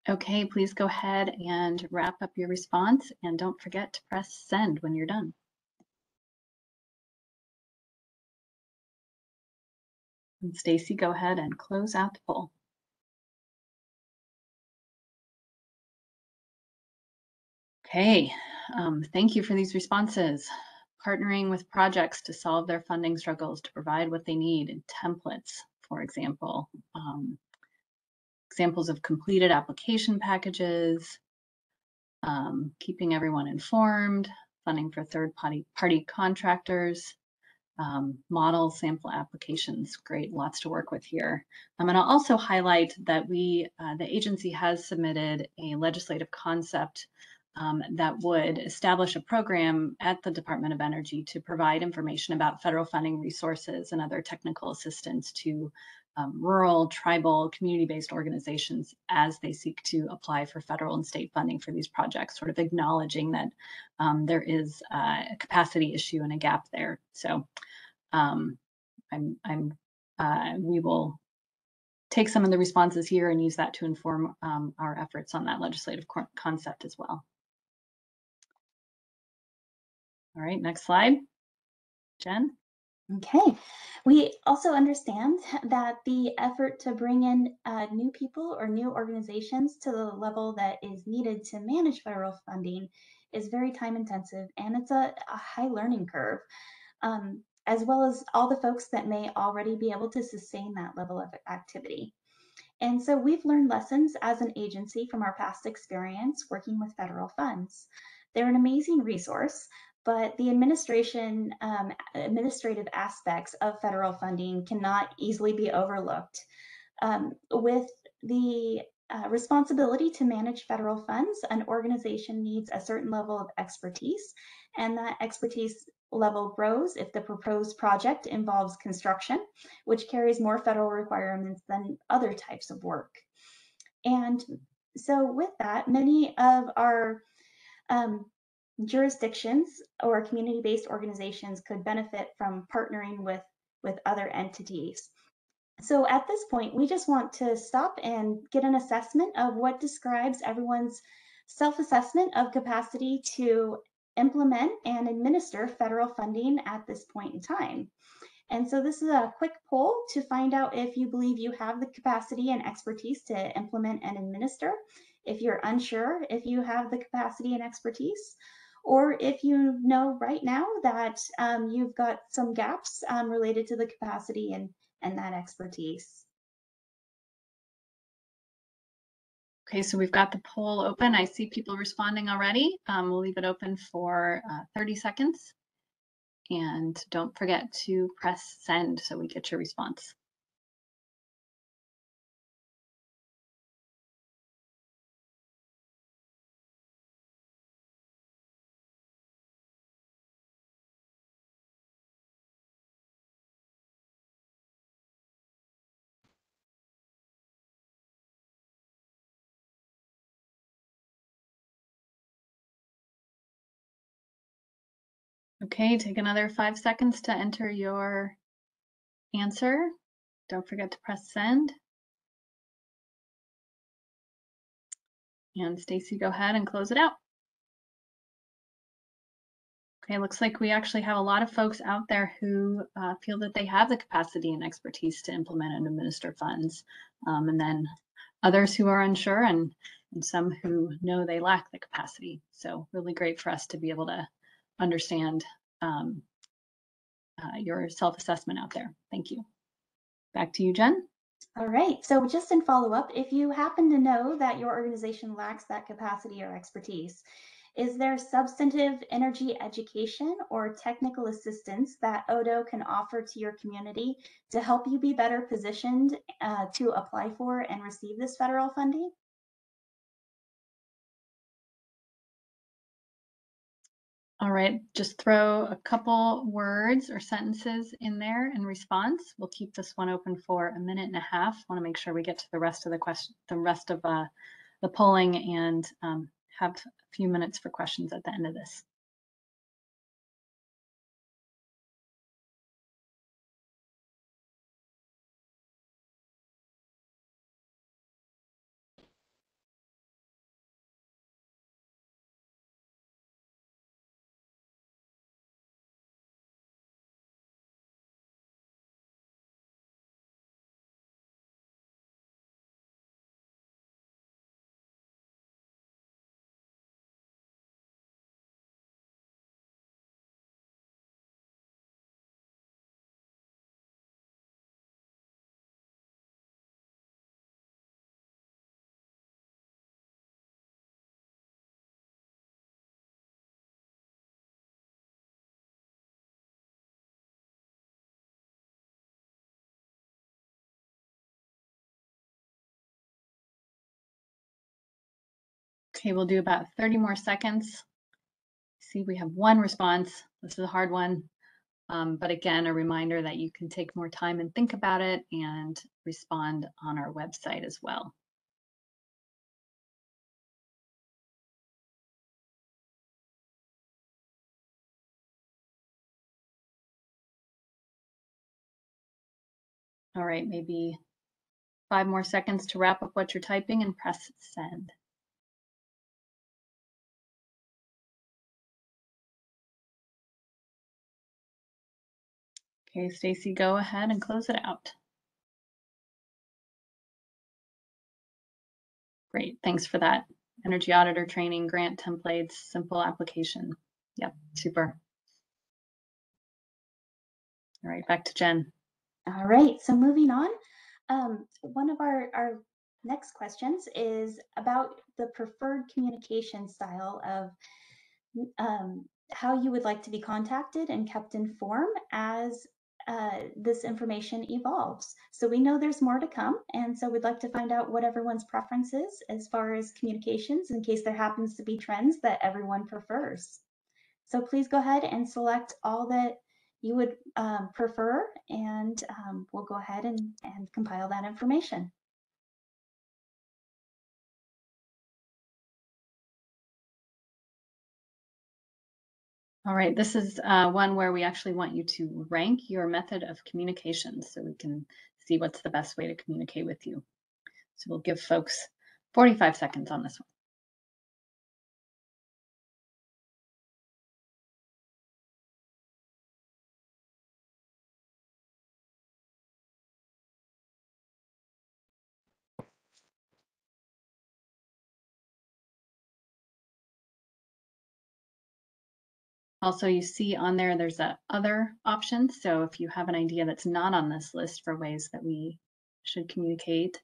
Okay, please go ahead and wrap up your response, and don't forget to press send when you're done. And Stacy, go ahead and close out the poll. Okay, thank you for these responses. Partnering with projects to solve their funding struggles, to provide what they need in templates, for example. Examples of completed application packages, keeping everyone informed, funding for third-party contractors, model sample applications. Great, lots to work with here. And I'll also highlight that the agency has submitted a legislative concept that would establish a program at the Department of Energy to provide information about federal funding resources and other technical assistance to rural, tribal, community-based organizations as they seek to apply for federal and state funding for these projects, sort of acknowledging that there is a capacity issue and a gap there. So we will take some of the responses here and use that to inform our efforts on that legislative concept as well. All right, next slide. Jen? Okay. We also understand that the effort to bring in new people or new organizations to the level that is needed to manage federal funding is very time intensive, and it's a high learning curve, as well as all the folks that may already be able to sustain that level of activity. And so we've learned lessons as an agency from our past experience working with federal funds. They're an amazing resource, but the administrative aspects of federal funding cannot easily be overlooked. With the responsibility to manage federal funds, an organization needs a certain level of expertise, and that expertise level grows if the proposed project involves construction, which carries more federal requirements than other types of work. And so with that, many of our jurisdictions or community-based organizations could benefit from partnering with other entities. So at this point, we just want to stop and get an assessment of what describes everyone's self-assessment of capacity to implement and administer federal funding at this point in time. And so this is a quick poll to find out if you believe you have the capacity and expertise to implement and administer, if you're unsure if you have the capacity and expertise, or if you know right now that you've got some gaps related to the capacity and that expertise. Okay, so we've got the poll open. I see people responding already. We'll leave it open for 30 seconds. And don't forget to press send so we get your response. Okay, take another 5 seconds to enter your answer. Don't forget to press send. And Stacy, go ahead and close it out. Okay, looks like we actually have a lot of folks out there who feel that they have the capacity and expertise to implement and administer funds. And then others who are unsure and some who know they lack the capacity. So really great for us to be able to understand your self-assessment out there. Thank you. Back to you, Jen. All right, so just in follow-up, if you happen to know that your organization lacks that capacity or expertise, is there substantive energy education or technical assistance that ODO can offer to your community to help you be better positioned to apply for and receive this federal funding? All right, just throw a couple words or sentences in there in response. We'll keep this one open for a minute and a half. Want to make sure we get to the rest of the polling and have a few minutes for questions at the end of this. Okay, we'll do about 30 more seconds. See, we have one response. This is a hard one. But again, a reminder that you can take more time and think about it and respond on our website as well. All right, maybe 5 more seconds to wrap up what you're typing and press send. Okay, Stacy, go ahead and close it out. Great, thanks for that. Energy auditor training, grant templates, simple application. Yep, super. All right, back to Jen. All right, so moving on. One of our next questions is about the preferred communication style of how you would like to be contacted and kept informed as this information evolves. So we know there's more to come, and so we'd like to find out what everyone's preference is as far as communications in case there happens to be trends that everyone prefers. So please go ahead and select all that you would prefer, and we'll go ahead and compile that information. All right, this is one where we actually want you to rank your method of communication so we can see what's the best way to communicate with you. So we'll give folks 45 seconds on this one. Also, you see on there, there's a other option. So if you have an idea that's not on this list for ways that we should communicate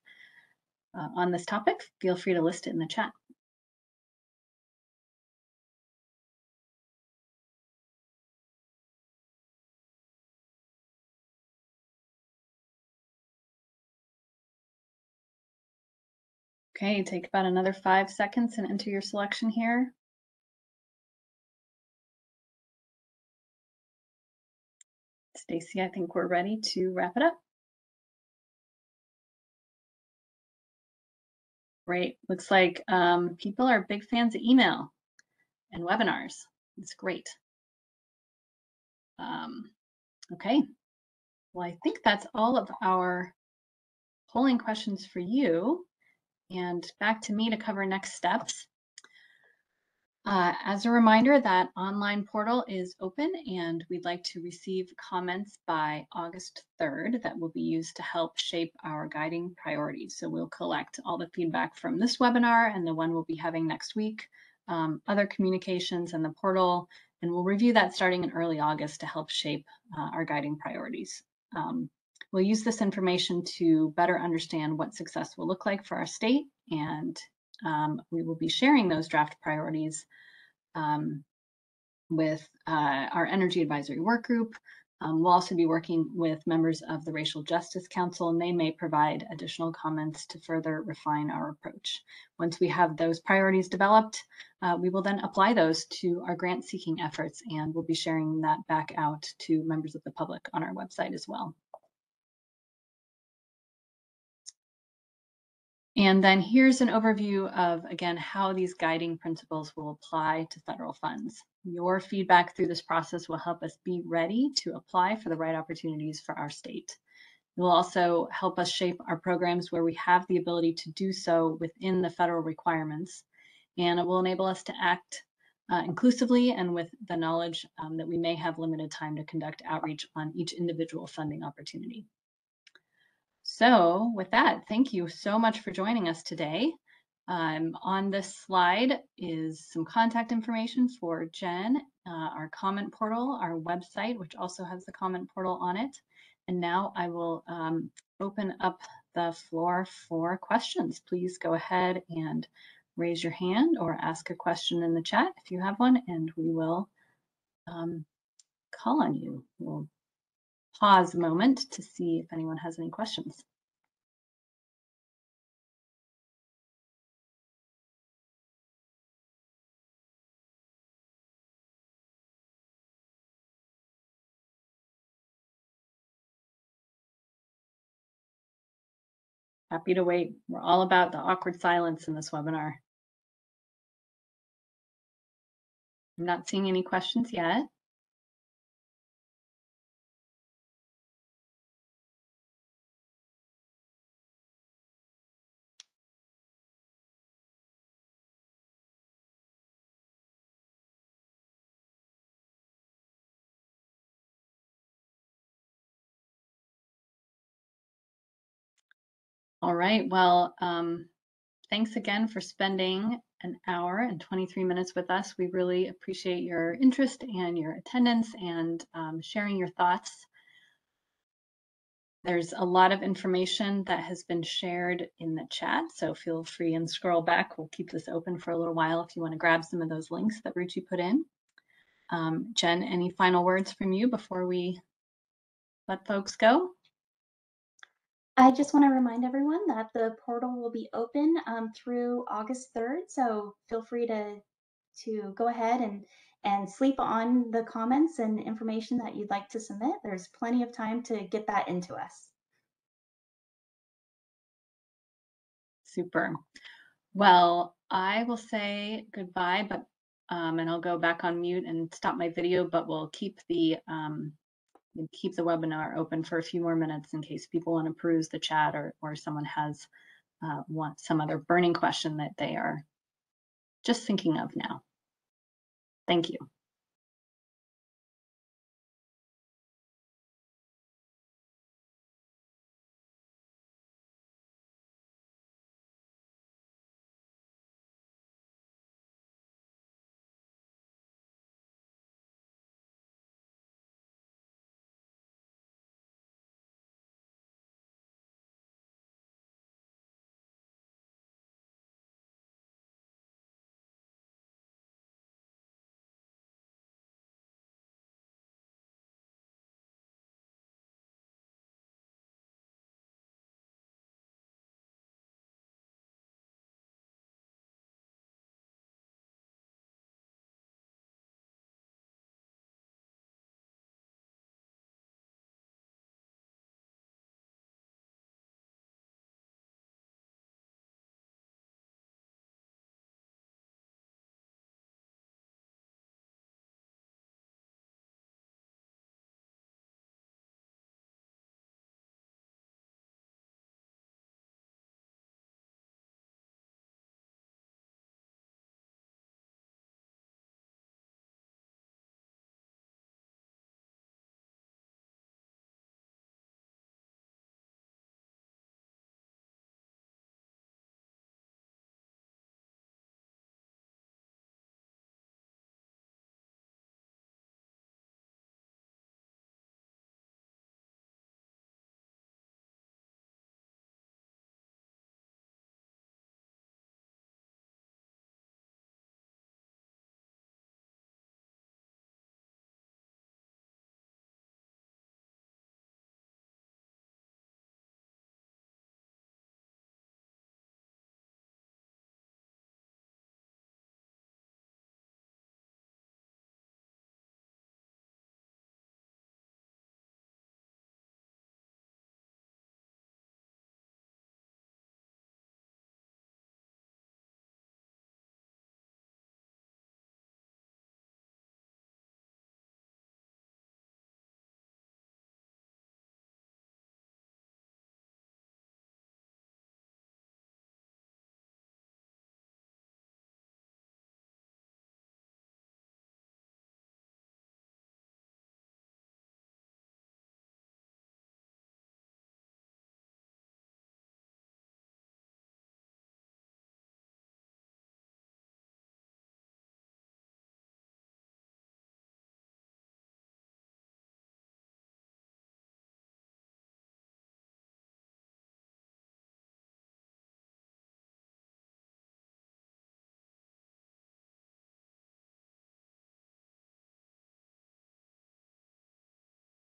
on this topic, feel free to list it in the chat. Okay, take about another 5 seconds and enter your selection here. Stacy, I think we're ready to wrap it up. Great. Looks like people are big fans of email and webinars. It's great. Okay. Well, I think that's all of our polling questions for you. And back to me to cover next steps. As a reminder, that online portal is open and we'd like to receive comments by August 3rd that will be used to help shape our guiding priorities. So we'll collect all the feedback from this webinar and the one we'll be having next week, other communications and the portal, and we'll review that starting in early August to help shape our guiding priorities. We'll use this information to better understand what success will look like for our state, and we will be sharing those draft priorities with our Energy Advisory Work Group. We'll also be working with members of the Racial Justice Council, and they may provide additional comments to further refine our approach. Once we have those priorities developed, we will then apply those to our grant-seeking efforts, and we'll be sharing that back out to members of the public on our website as well. And then here's an overview of, again, how these guiding principles will apply to federal funds. Your feedback through this process will help us be ready to apply for the right opportunities for our state. It will also help us shape our programs where we have the ability to do so within the federal requirements. And it will enable us to act inclusively and with the knowledge that we may have limited time to conduct outreach on each individual funding opportunity. So with that, thank you so much for joining us today. On this slide is some contact information for Jen, our comment portal, our website, which also has the comment portal on it. And now I will open up the floor for questions. Please go ahead and raise your hand or ask a question in the chat if you have one, and we will call on you. We'll pause a moment to see if anyone has any questions. Happy to wait. We're all about the awkward silence in this webinar. I'm not seeing any questions yet. All right, well, thanks again for spending an hour and 23 minutes with us. We really appreciate your interest and your attendance and sharing your thoughts. There's a lot of information that has been shared in the chat, so feel free and scroll back. We'll keep this open for a little while if you want to grab some of those links that Ruchi put in. Jen, any final words from you before we let folks go? I just want to remind everyone that the portal will be open through August 3rd, so feel free to go ahead and sleep on the comments and information that you'd like to submit. There's plenty of time to get that into us. Super. Well, I will say goodbye, but and I'll go back on mute and stop my video, but we'll keep the webinar open for a few more minutes in case people want to peruse the chat or someone has some other burning question that they are just thinking of now. Thank you.